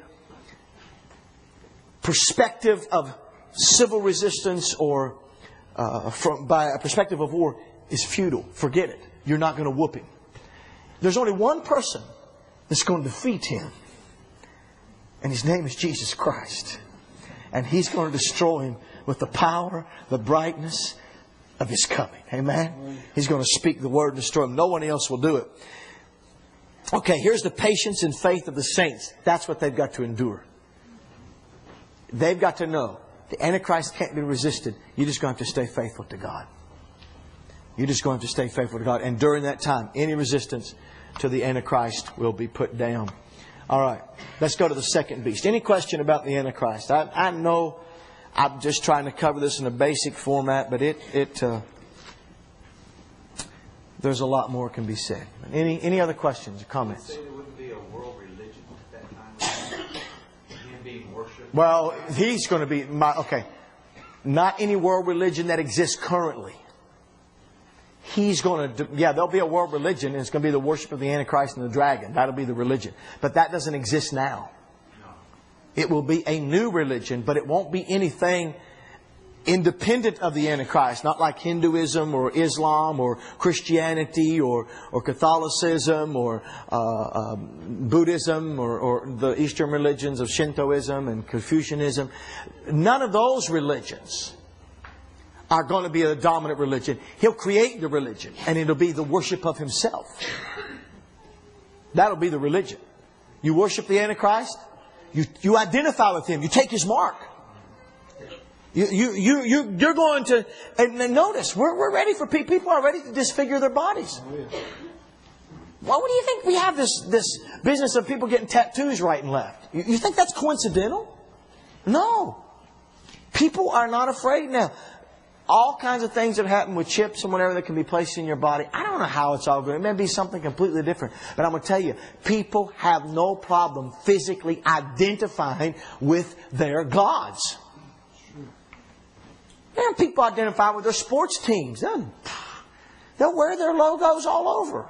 perspective of civil resistance or by a perspective of war is futile. Forget it. You're not going to whoop him. There's only one person that's going to defeat him. And his name is Jesus Christ. And he's going to destroy him with the power, the brightness of his coming. Amen? He's going to speak the word and destroy him. No one else will do it. Okay, here's the patience and faith of the saints. That's what they've got to endure. They've got to know the Antichrist can't be resisted. You're just going to have to stay faithful to God. You're just going to have to stay faithful to God. And during that time, any resistance to the Antichrist will be put down. All right, let's go to the second beast. Any question about the Antichrist? I know I'm just trying to cover this in a basic format, but there's a lot more can be said. Any other questions or comments? Did you say there wouldn't be a world religion at that time? Him being worshipped? Well, he's going to be... Not any world religion that exists currently. He's going to... there'll be a world religion, and it's going to be the worship of the Antichrist and the dragon. That'll be the religion. But that doesn't exist now. It will be a new religion, but it won't be anything independent of the Antichrist, not like Hinduism or Islam or Christianity or Catholicism or Buddhism or the Eastern religions of Shintoism and Confucianism. None of those religions are going to be a dominant religion. He'll create the religion, and it'll be the worship of himself. That'll be the religion. You worship the Antichrist, you identify with him, you take his mark. You're going to, and notice, we're ready for people. People are ready to disfigure their bodies. Well, what do you think we have this business of people getting tattoos right and left? You think that's coincidental? No. People are not afraid now. All kinds of things that happen with chips and whatever that can be placed in your body. I don't know how it's all going. It may be something completely different. But I'm going to tell you, people have no problem physically identifying with their gods. And people identify with their sports teams. They'll wear their logos all over.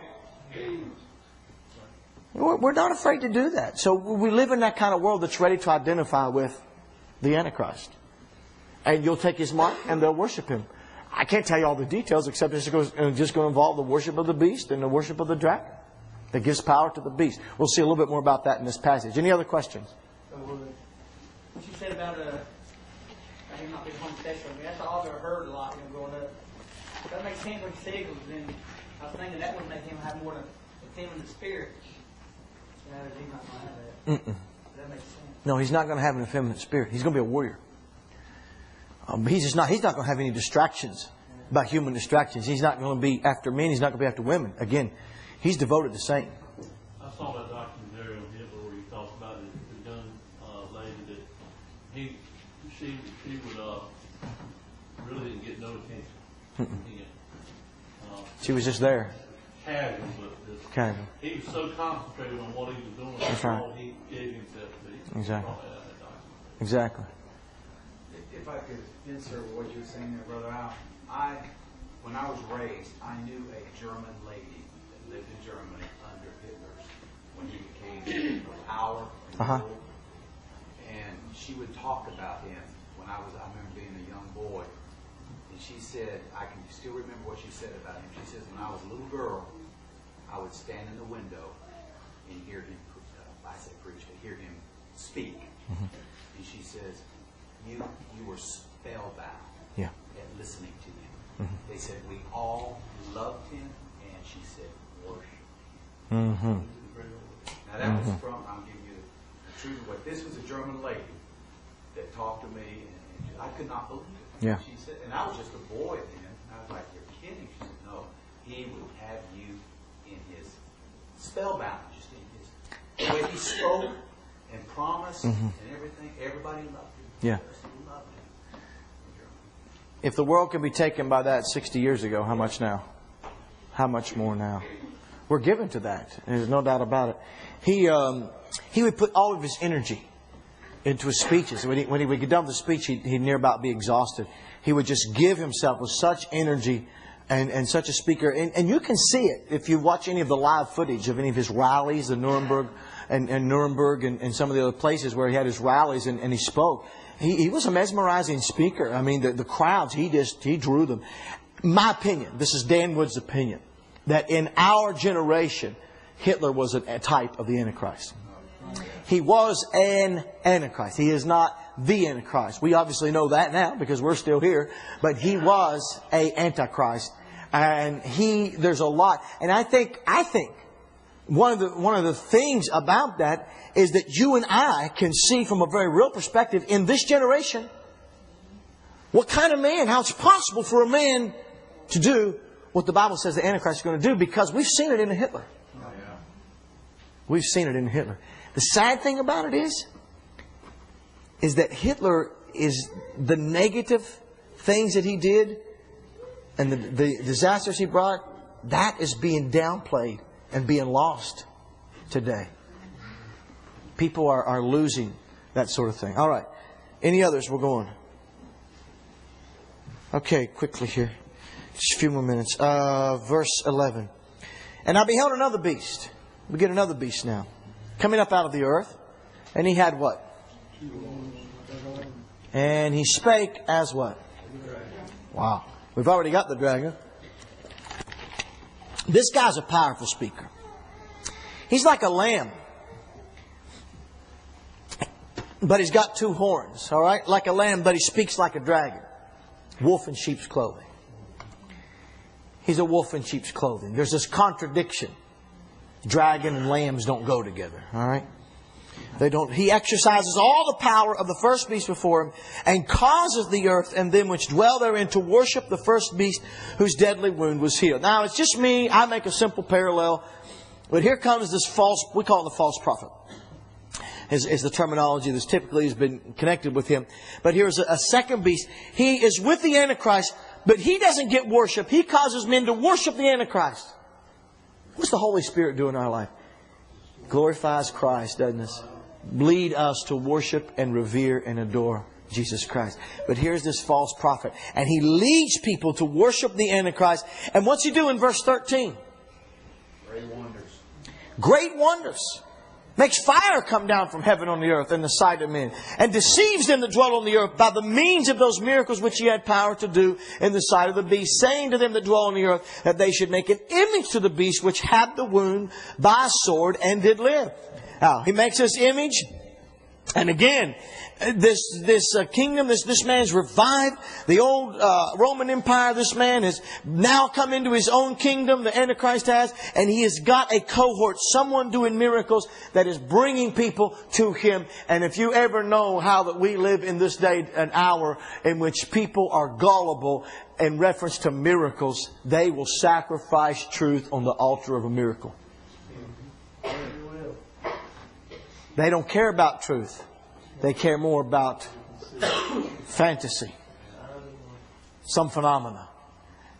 We're not afraid to do that. So we live in that kind of world that's ready to identify with the Antichrist. And you'll take his mark and they'll worship him. I can't tell you all the details except it's just going to involve the worship of the beast and the worship of the dragon. That gives power to the beast. We'll see a little bit more about that in this passage. Any other questions? What you said about him not being homosexual, I mean, that's all I've ever heard a lot growing up. But that makes sense when you say it, then I was thinking that would make him have more of a feminine spirit. He's not going to have that. That makes sense. No, he's not going to have an effeminate spirit. He's going to be a warrior. He's not going to have any distractions about human distractions. He's not going to be after men. He's not going to be after women. Again, he's devoted to Satan. I saw that documentary on Hitler where he talks about the young lady that she would really didn't get no attention. She was just there. Casual, but just, Casual. he was so concentrated on what he was doing. That's right. All he gave himself to. Exactly. Exactly. If I could insert what you were saying there, Brother Al, when I was raised, I knew a German lady that lived in Germany under Hitler's when he became power and rule. And she would talk about him I remember being a young boy. And she said, I can still remember what she said about him. She says, when I was a little girl, I would stand in the window and hear him, I say preach, but hear him speak. And she says, you were spellbound at listening to him. They said, we all loved him, and she said, worship. Now that was from, I'm giving you the truth of what, this was a German lady that talked to me, and I could not believe it. Yeah. She said, and I was just a boy then. I was like, you're kidding. She said, no, he would have you in his spellbound, just in his, the way he spoke and promised and everything. Everybody loved him. Yeah. Loved him. If the world can be taken by that 60 years ago, how much now? How much more now? We're given to that. There's no doubt about it. He would put all of his energy into his speeches. When he would get done with the speech, he'd near about be exhausted. He would just give himself with such energy and such a speaker. And you can see it if you watch any of the live footage of any of his rallies, the Nuremberg and some of the other places where he had his rallies and he spoke. He was a mesmerizing speaker. I mean, the crowds, he drew them. My opinion, this is Dan Wood's opinion, that in our generation, Hitler was a type of the Antichrist. He was an Antichrist. He is not the Antichrist. We obviously know that now because we're still here. But he was an Antichrist. And there's a lot. And I think one of the things about that is that you and I can see from a very real perspective in this generation what kind of man, how it's possible for a man to do what the Bible says the Antichrist is going to do, because we've seen it in Hitler. We've seen it in Hitler. The sad thing about it is that Hitler is the negative things that he did and the disasters he brought, that is being downplayed and being lost today. People are losing that sort of thing. All right. Any others? We're going. Okay, quickly here. Just a few more minutes. Verse 11. And I beheld another beast. We get another beast now. Coming up out of the earth. And he had what? And he spake as what? Wow. We've already got the dragon. This guy's a powerful speaker. He's like a lamb. But he's got two horns, all right? Like a lamb, but he speaks like a dragon. Wolf in sheep's clothing. He's a wolf in sheep's clothing. There's this contradiction. Dragon and lambs don't go together, all right? They don't. He exercises all the power of the first beast before him and causes the earth and them which dwell therein to worship the first beast whose deadly wound was healed. Now, it's just me. I make a simple parallel. But here comes this false, we call it the false prophet. Is the terminology that's typically has been connected with him. But here's a second beast. He is with the Antichrist, but he doesn't get worship. He causes men to worship the Antichrist. What's the Holy Spirit do in our life? Glorifies Christ, doesn't it? Lead us to worship and revere and adore Jesus Christ. But here's this false prophet. And he leads people to worship the Antichrist. And what's he do in verse 13? Great wonders. Great wonders. Makes fire come down from heaven on the earth in the sight of men. And deceives them that dwell on the earth by the means of those miracles which he had power to do in the sight of the beast. Saying to them that dwell on the earth that they should make an image to the beast which had the wound by a sword and did live. Now, he makes this image. And again, this kingdom, this man's revived. The old Roman Empire, this man has now come into his own kingdom, the Antichrist has, and he has got a cohort, someone doing miracles that is bringing people to him. And if you ever know how that we live in this day, an hour in which people are gullible in reference to miracles, they will sacrifice truth on the altar of a miracle. They don't care about truth. They care more about fantasy. Some phenomena.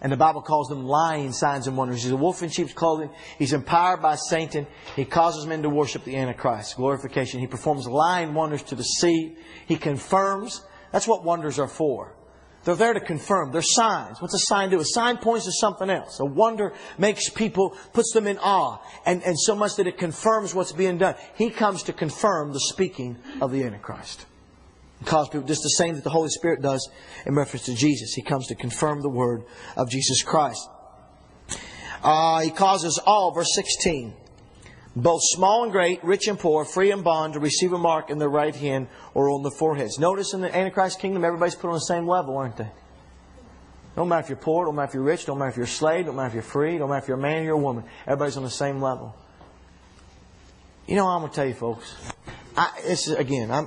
And the Bible calls them lying signs and wonders. He's a wolf in sheep's clothing. He's empowered by Satan. He causes men to worship the Antichrist. Glorification. He performs lying wonders to deceive. He confirms. That's what wonders are for. They're there to confirm. They're signs. What's a sign do? A sign points to something else. A wonder makes people, puts them in awe. And so much that it confirms what's being done. He comes to confirm the speaking of the Antichrist. Cause people, just the same that the Holy Spirit does in reference to Jesus. He comes to confirm the word of Jesus Christ. He causes all, verse 16, both small and great, rich and poor, free and bond, to receive a mark in their right hand or on the foreheads. Notice in the Antichrist kingdom, everybody's put on the same level, aren't they? Don't matter if you're poor, don't matter if you're rich, don't matter if you're a slave, don't matter if you're free, don't matter if you're a man or you're a woman. Everybody's on the same level. You know, I'm going to tell you, folks. I'm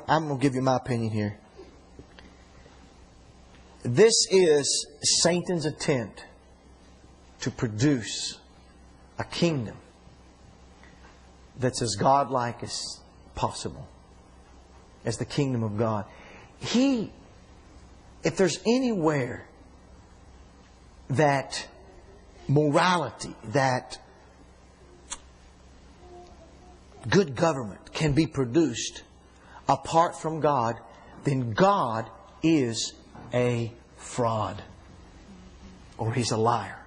going to give you my opinion here. This is Satan's attempt to produce a kingdom that's as godlike as possible, as the kingdom of God. If there's anywhere that morality, that good government can be produced apart from God, then God is a fraud, or He's a liar.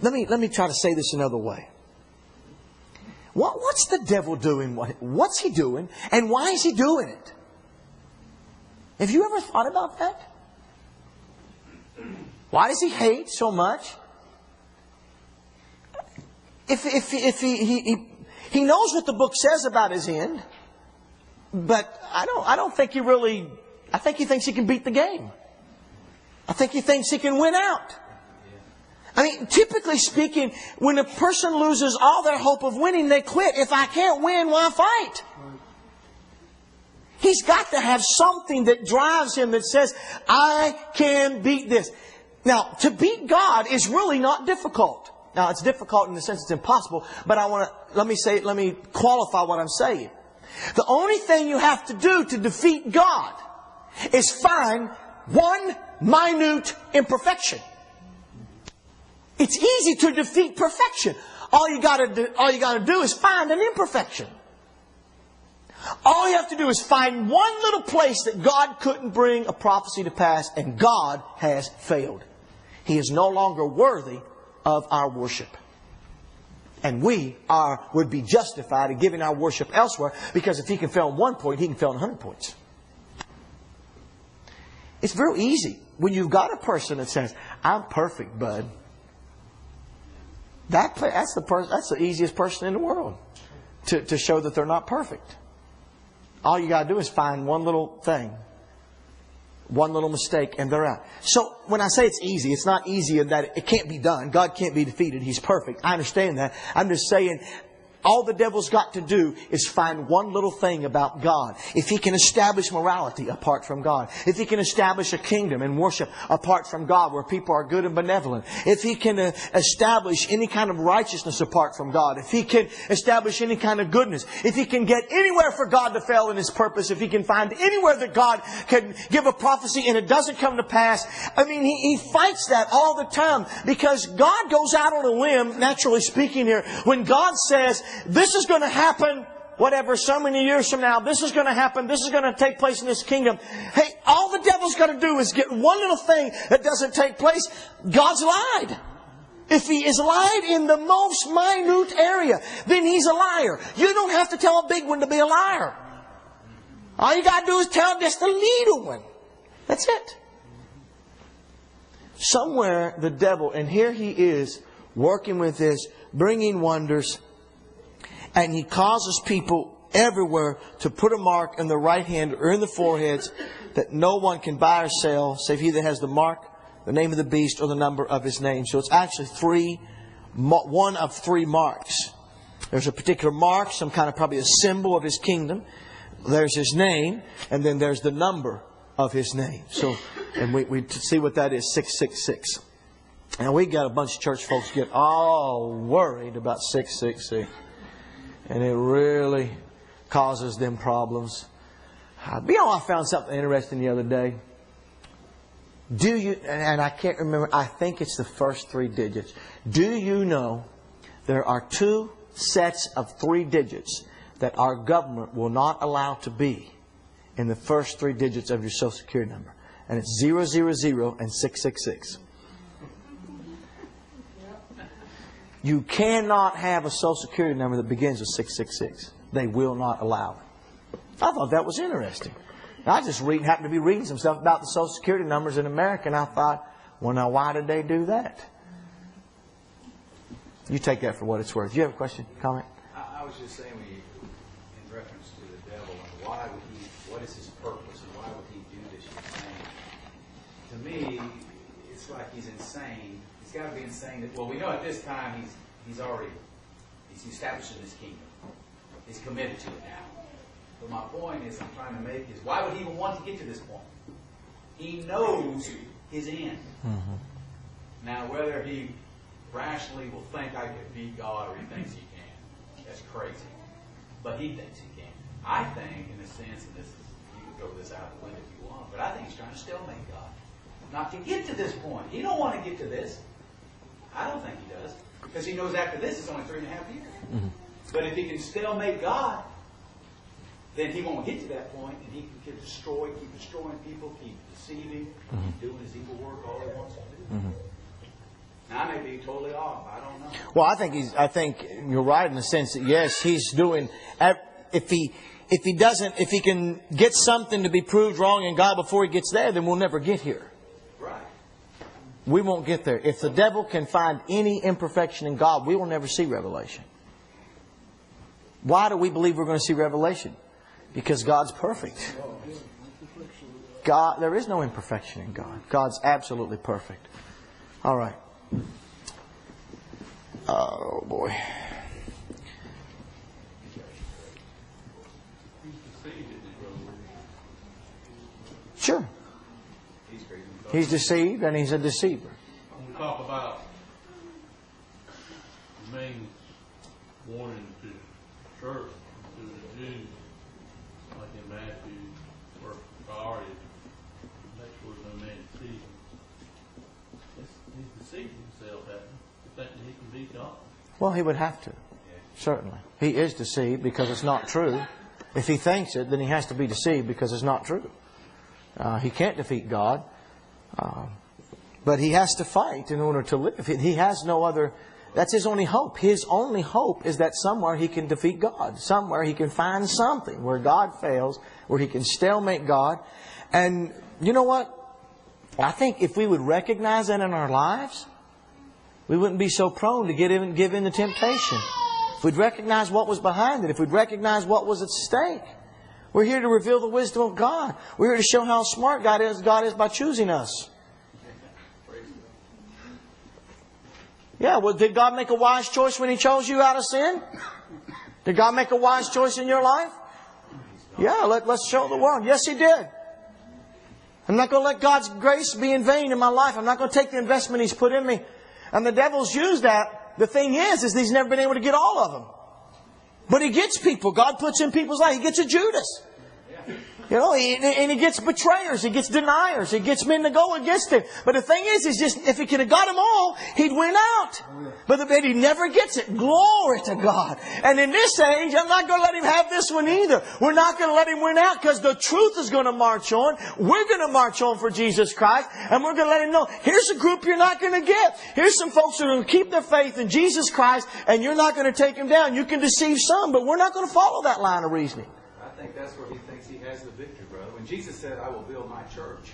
Let me try to say this another way. What's the devil doing? What's he doing? And why is he doing it? Have you ever thought about that? Why does he hate so much? If he knows what the book says about his end, but I don't think he really. I think he thinks he can beat the game. I think he thinks he can win out. I mean, typically speaking, when a person loses all their hope of winning, they quit. If I can't win, why fight? He's got to have something that drives him that says, I can beat this. Now, to beat God is really not difficult. Now, it's difficult in the sense it's impossible, but let me qualify what I'm saying. The only thing you have to do to defeat God is find one minute imperfection. It's easy to defeat perfection. All you got to do is find an imperfection. All you have to do is find one little place that God couldn't bring a prophecy to pass, and God has failed. He is no longer worthy of our worship. And we would be justified in giving our worship elsewhere, because if He can fail in 1 point, He can fail in 100 points. It's very easy. When you've got a person that says, I'm perfect, bud. That's the easiest person in the world to show that they're not perfect. All you got to do is find one little thing, one little mistake, and they're out. So when I say it's easy, it's not easy in that it can't be done. God can't be defeated. He's perfect. I understand that. I'm just saying, all the devil's got to do is find one little thing about God. If he can establish morality apart from God. If he can establish a kingdom and worship apart from God where people are good and benevolent. If he can establish any kind of righteousness apart from God. If he can establish any kind of goodness. If he can get anywhere for God to fail in His purpose. If he can find anywhere that God can give a prophecy and it doesn't come to pass. I mean, he fights that all the time because God goes out on a limb, naturally speaking here, when God says, this is going to happen, whatever, so many years from now. This is going to happen. This is going to take place in this kingdom. Hey, all the devil's got to do is get one little thing that doesn't take place. God's lied. If He is lied in the most minute area, then He's a liar. You don't have to tell a big one to be a liar. All you got to do is tell just the little one. That's it. Somewhere the devil, and here he is working with this, bringing wonders. And he causes people everywhere to put a mark in the right hand or in the foreheads that no one can buy or sell save he that has the mark, the name of the beast, or the number of his name. So it's actually one of three marks. There's a particular mark, some kind of probably a symbol of his kingdom. There's his name, and then there's the number of his name. So, and we see what that is, 666. And we got a bunch of church folks get all worried about 666. And it really causes them problems. I found something interesting the other day. Do you, and I can't remember, I think it's the first three digits. Do you know there are two sets of three digits that our government will not allow to be in the first three digits of your Social Security number? And it's 000 and 666. You cannot have a Social Security number that begins with 666. They will not allow it. I thought that was interesting. I just happened to be reading some stuff about the Social Security numbers in America, and I thought, well, now why did they do that? You take that for what it's worth. Do you have a question, comment? I was just saying, in reference to the devil, and what is his purpose, and why would he do this? To me, it's like he's insane. He's got to be insane. Well, we know at this time he's established in his kingdom. He's committed to it now. But my point is, I'm trying to make is, why would he even want to get to this point? He knows his end. Mm-hmm. Now, whether he rationally will think I can beat God or he thinks he can, that's crazy. But he thinks he can. I think, in a sense, and this is, you can throw this out the window if you want, but I think he's trying to stalemate God. Not to get to this point. He don't want to get to this. I don't think he does. Because he knows after this it's only 3.5 years. Mm-hmm. But if he can stalemate God, then he won't get to that point, and he can keep destroying people, keep deceiving, mm-hmm. keep doing his evil work all he wants to do. Mm-hmm. Now, I may be totally off. I don't know. Well, I think you're right in the sense that yes, he's doing. If he can get something to be proved wrong in God before he gets there, then we'll never get here. Right. We won't get there. If the devil can find any imperfection in God, we will never see revelation. Why do we believe we're going to see revelation? Because God's perfect. There is no imperfection in God. God's absolutely perfect. All right. Oh, boy. Sure. He's deceived and he's a deceiver. When we talk about the main warning to church, to the Jews, like in Matthew, where priority make sure no man deceives him. He's deceiving himself, thinking he can beat God. Well, he would have to. Certainly. He is deceived because it's not true. If he thinks it, then he has to be deceived because it's not true. He can't defeat God. But he has to fight in order to live. He has no other... That's his only hope. His only hope is that somewhere he can defeat God. Somewhere he can find something where God fails, where he can stalemate God. And you know what? I think if we would recognize that in our lives, we wouldn't be so prone to give in to temptation. If we'd recognize what was behind it, if we'd recognize what was at stake. We're here to reveal the wisdom of God. We're here to show how smart God is by choosing us. Yeah, well, did God make a wise choice when He chose you out of sin? Did God make a wise choice in your life? Yeah, let's show the world. Yes, He did. I'm not going to let God's grace be in vain in my life. I'm not going to take the investment He's put in me. And the devil's used that. The thing is He's never been able to get all of them. But He gets people. God puts in people's life. He gets a Judas. You know, and He gets betrayers. He gets deniers. He gets men to go against Him. But the thing is just, if He could have got them all, He'd win out. But He never gets it. Glory to God. And in this age, I'm not going to let Him have this one either. We're not going to let Him win out because the truth is going to march on. We're going to march on for Jesus Christ. And we're going to let Him know, here's a group you're not going to get. Here's some folks that are going to keep their faith in Jesus Christ and you're not going to take them down. You can deceive some, but we're not going to follow that line of reasoning. I think that's where he thinks he has the victory, brother. When Jesus said, I will build my church,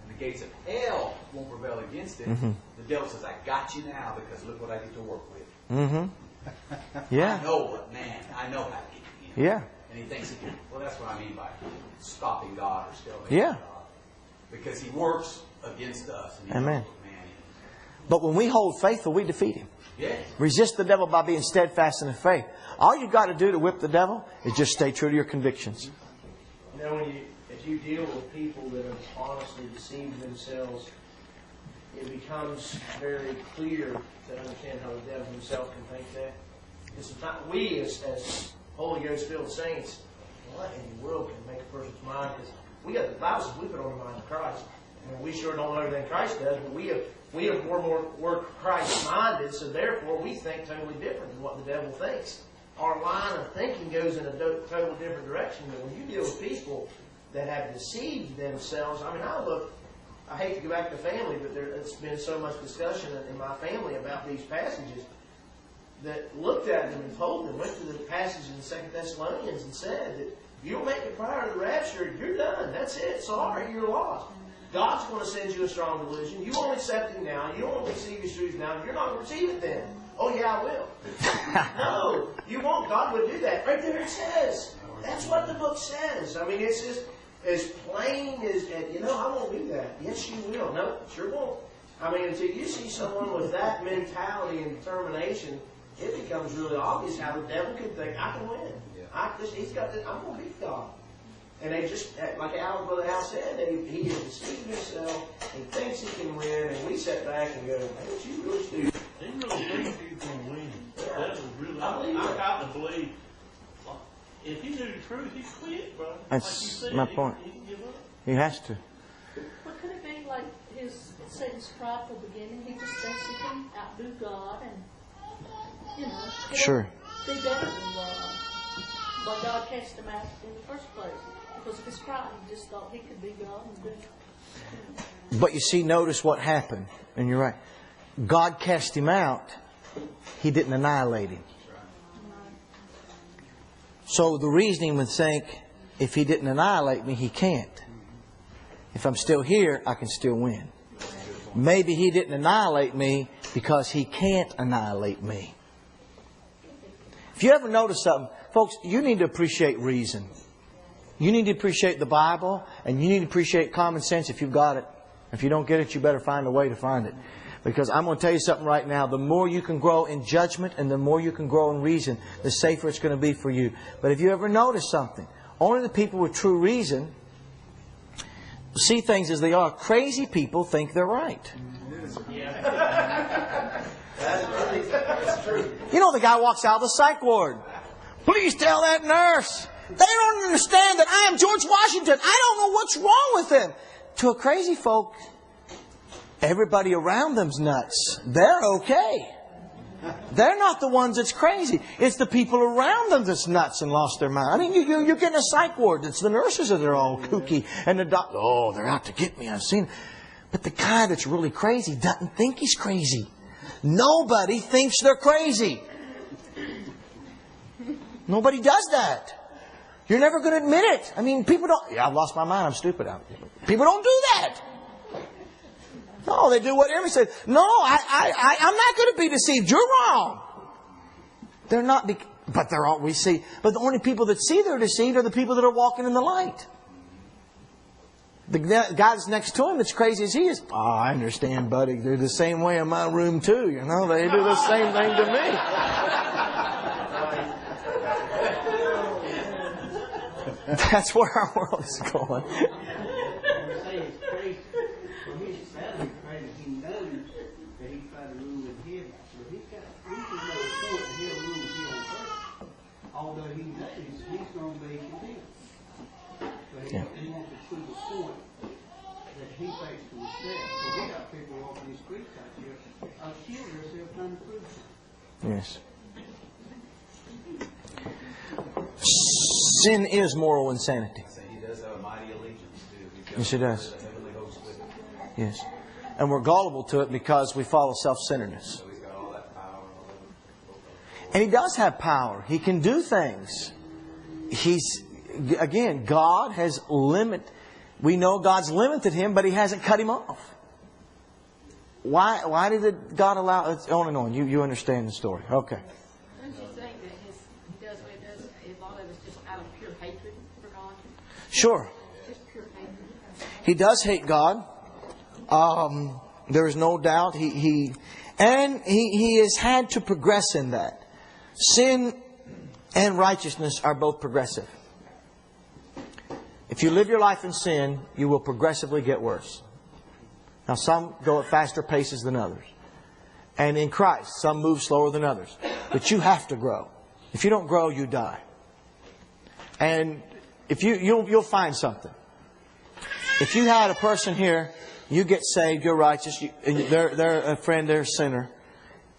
and the gates of hell won't prevail against it, the devil says, I got you now because look what I get to work with. Mm-hmm. Yeah. I know it, man. I know how to get you in. Yeah. And he thinks he can. Well, that's what I mean by stopping God or still Yeah. God. Because He works against us. And he Amen. knows what man is. But when we hold faithful, we defeat him. Yes. Resist the devil by being steadfast in the faith. All you've got to do to whip the devil is just stay true to your convictions. You know, if you deal with people that have honestly deceived themselves, it becomes very clear to understand how the devil himself can think that. Because sometimes we, as Holy Ghost-filled saints, what in the world can make a person's mind? Because we got the Bible says we put on the mind of Christ. And we sure don't know everything Christ does, but we have more Christ-minded, so therefore we think totally different than what the devil thinks. Our line of thinking goes in a totally different direction. But when you deal with people that have deceived themselves, I mean, I hate to go back to family, but there's been so much discussion in my family about these passages that looked at them and told them, went to the passage in 2 Thessalonians and said that if you don't make it prior to the rapture, you're done. That's it. Sorry, you're lost. God's going to send you a strong delusion. You won't accept Him now. You won't receive His truth now. You're not going to receive it then. Oh, yeah, I will. No, you won't. God would do that. Right there it says. That's what the book says. I mean, it's just as plain as, I won't do that. Yes, you will. No, sure won't. I mean, until you see someone with that mentality and determination, it becomes really obvious how the devil can think, I can win. He's got this, I'm going to beat God. And they just, like Brother Al said, he has deceived himself. He thinks he can win, and we sit back and go, man, you really stupid. He really thinks he's going to win. That was really, I got to believe. If he knew the truth, he'd quit, bro. That's like you said, my point. He can give up. He has to. But could it be like Satan's prideful beginning? He just thinks he can outdo God and, Sure. be better than God. But God cast him out in the first place. Because of his pride, he just thought he could be God and do it. But you see, notice what happened. And you're right. God cast him out. He didn't annihilate him. So the reasoning would think, if He didn't annihilate me, He can't. If I'm still here, I can still win. Maybe He didn't annihilate me because He can't annihilate me. If you ever notice something, folks, you need to appreciate reason. You need to appreciate the Bible, and you need to appreciate common sense if you've got it. If you don't get it, you better find a way to find it. Because I'm going to tell you something right now. The more you can grow in judgment and the more you can grow in reason, the safer it's going to be for you. But if you ever notice something, only the people with true reason see things as they are. Crazy people think they're right. That's true. You know, the guy walks out of the psych ward. Please tell that nurse. They don't understand that I am George Washington. I don't know what's wrong with them. To a crazy folk, everybody around them's nuts. They're okay. They're not the ones that's crazy. It's the people around them that's nuts and lost their mind. I mean, you get in a psych ward. It's the nurses that are all kooky. And the doctor, oh, they're out to get me. I've seen it. But the guy that's really crazy doesn't think he's crazy. Nobody thinks they're crazy. Nobody does that. You're never going to admit it. I mean, people don't... Yeah, I've lost my mind. I'm stupid. People don't do that. No, they do whatever he says. No, I'm not going to be deceived. You're wrong. They're not, but they're all, we see. But the only people that see they're deceived are the people that are walking in the light. The guy that's next to him that's crazy as he is. Oh, I understand, buddy. They're the same way in my room too. You know, they do the same thing to me. That's where our world is going. Although he knows he's going to be condemned. But he wants to prove a point that he takes to himself. So we got people walking these streets out here, shield themselves trying to prove it. Yes. Sin is moral insanity. He does have a mighty allegiance too. Yes, he does. The heavenly host with him. Yes. And we're gullible to it because we follow self-centeredness. So he's got all that power. And he does have power. He can do things. Again, God has we know God's limited him, but he hasn't cut him off. Why did God allow it? On and on. You understand the story. Okay. Don't you think that he does what he does, a lot of it's just out of pure hatred for God? Sure. Just pure hatred. He does hate God. There is no doubt. He has had to progress in that. Sin and righteousness are both progressive. If you live your life in sin, you will progressively get worse. Now, some go at faster paces than others. And in Christ, some move slower than others. But you have to grow. If you don't grow, you die. And if you'll find something. If you had a person here, you get saved, you're righteous, and they're a friend, they're a sinner.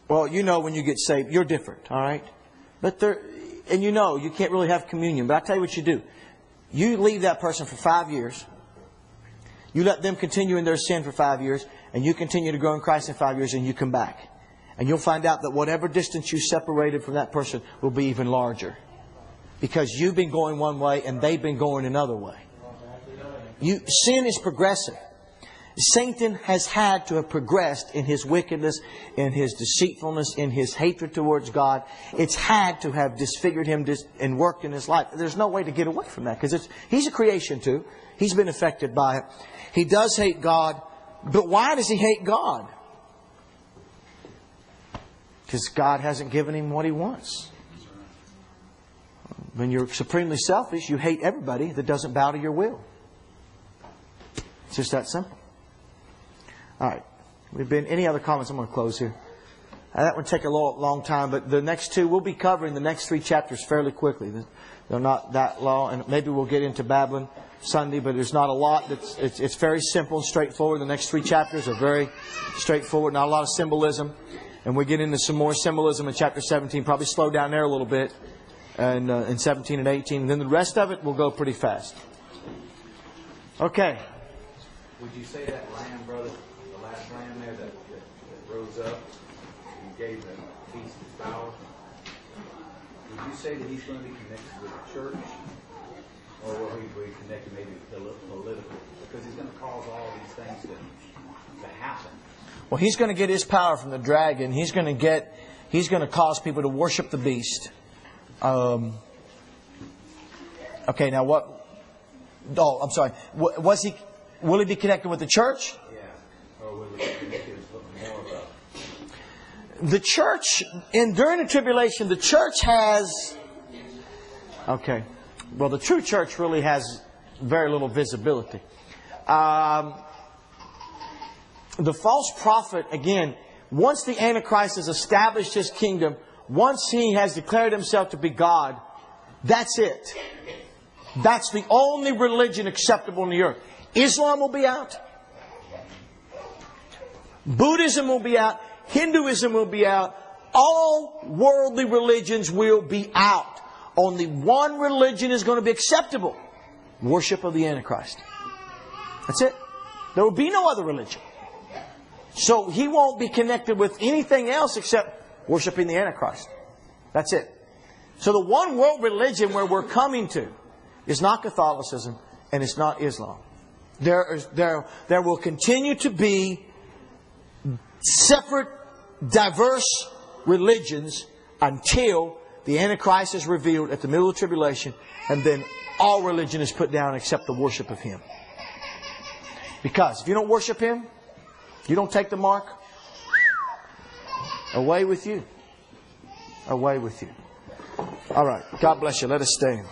Well, you know when you get saved, you're different, all right? And you know you can't really have communion. But I tell you what you do. You leave that person for 5 years. You let them continue in their sin for 5 years. And you continue to grow in Christ in 5 years, and you come back. And you'll find out that whatever distance you separated from that person will be even larger. Because you've been going one way and they've been going another way. Sin is progressive. Satan has had to have progressed in his wickedness, in his deceitfulness, in his hatred towards God. It's had to have disfigured him and worked in his life. There's no way to get away from that because he's a creation too. He's been affected by it. He does hate God. But why does he hate God? Because God hasn't given him what he wants. When you're supremely selfish, you hate everybody that doesn't bow to your will. It's just that simple. All right. Any other comments? I'm going to close here. That would take a long time, but the next two, we'll be covering the next 3 chapters fairly quickly. They're not that long, and maybe we'll get into Babylon Sunday, but there's not a lot. It's very simple and straightforward. The next 3 chapters are very straightforward, not a lot of symbolism. And we get into some more symbolism in chapter 17, probably slow down there a little bit, and in 17 and 18. And then the rest of it will go pretty fast. Okay. Would you say that lamb, brother, the last lamb there that rose up and gave the beast his power, would you say that he's going to be connected with the church? Or will he be connected maybe politically? Because he's going to cause all these things to happen. Well, he's going to get his power from the dragon. He's going to cause people to worship the beast. Okay, now what? Oh, I'm sorry. Will he be connected with the church? Yeah. Or will he be connected with more about? The church, during the tribulation, the church has... Okay. Well, the true church really has very little visibility. The false prophet, again, once the Antichrist has established his kingdom, once he has declared himself to be God, that's it. That's the only religion acceptable in the earth. Islam will be out. Buddhism will be out. Hinduism will be out. All worldly religions will be out. Only one religion is going to be acceptable. Worship of the Antichrist. That's it. There will be no other religion. So he won't be connected with anything else except worshiping the Antichrist. That's it. So the one world religion where we're coming to is not Catholicism and it's not Islam. There will continue to be separate, diverse religions until the Antichrist is revealed at the middle of the tribulation, and then all religion is put down except the worship of Him. Because if you don't worship Him, you don't take the mark, away with you. Away with you. All right. God bless you. Let us stand.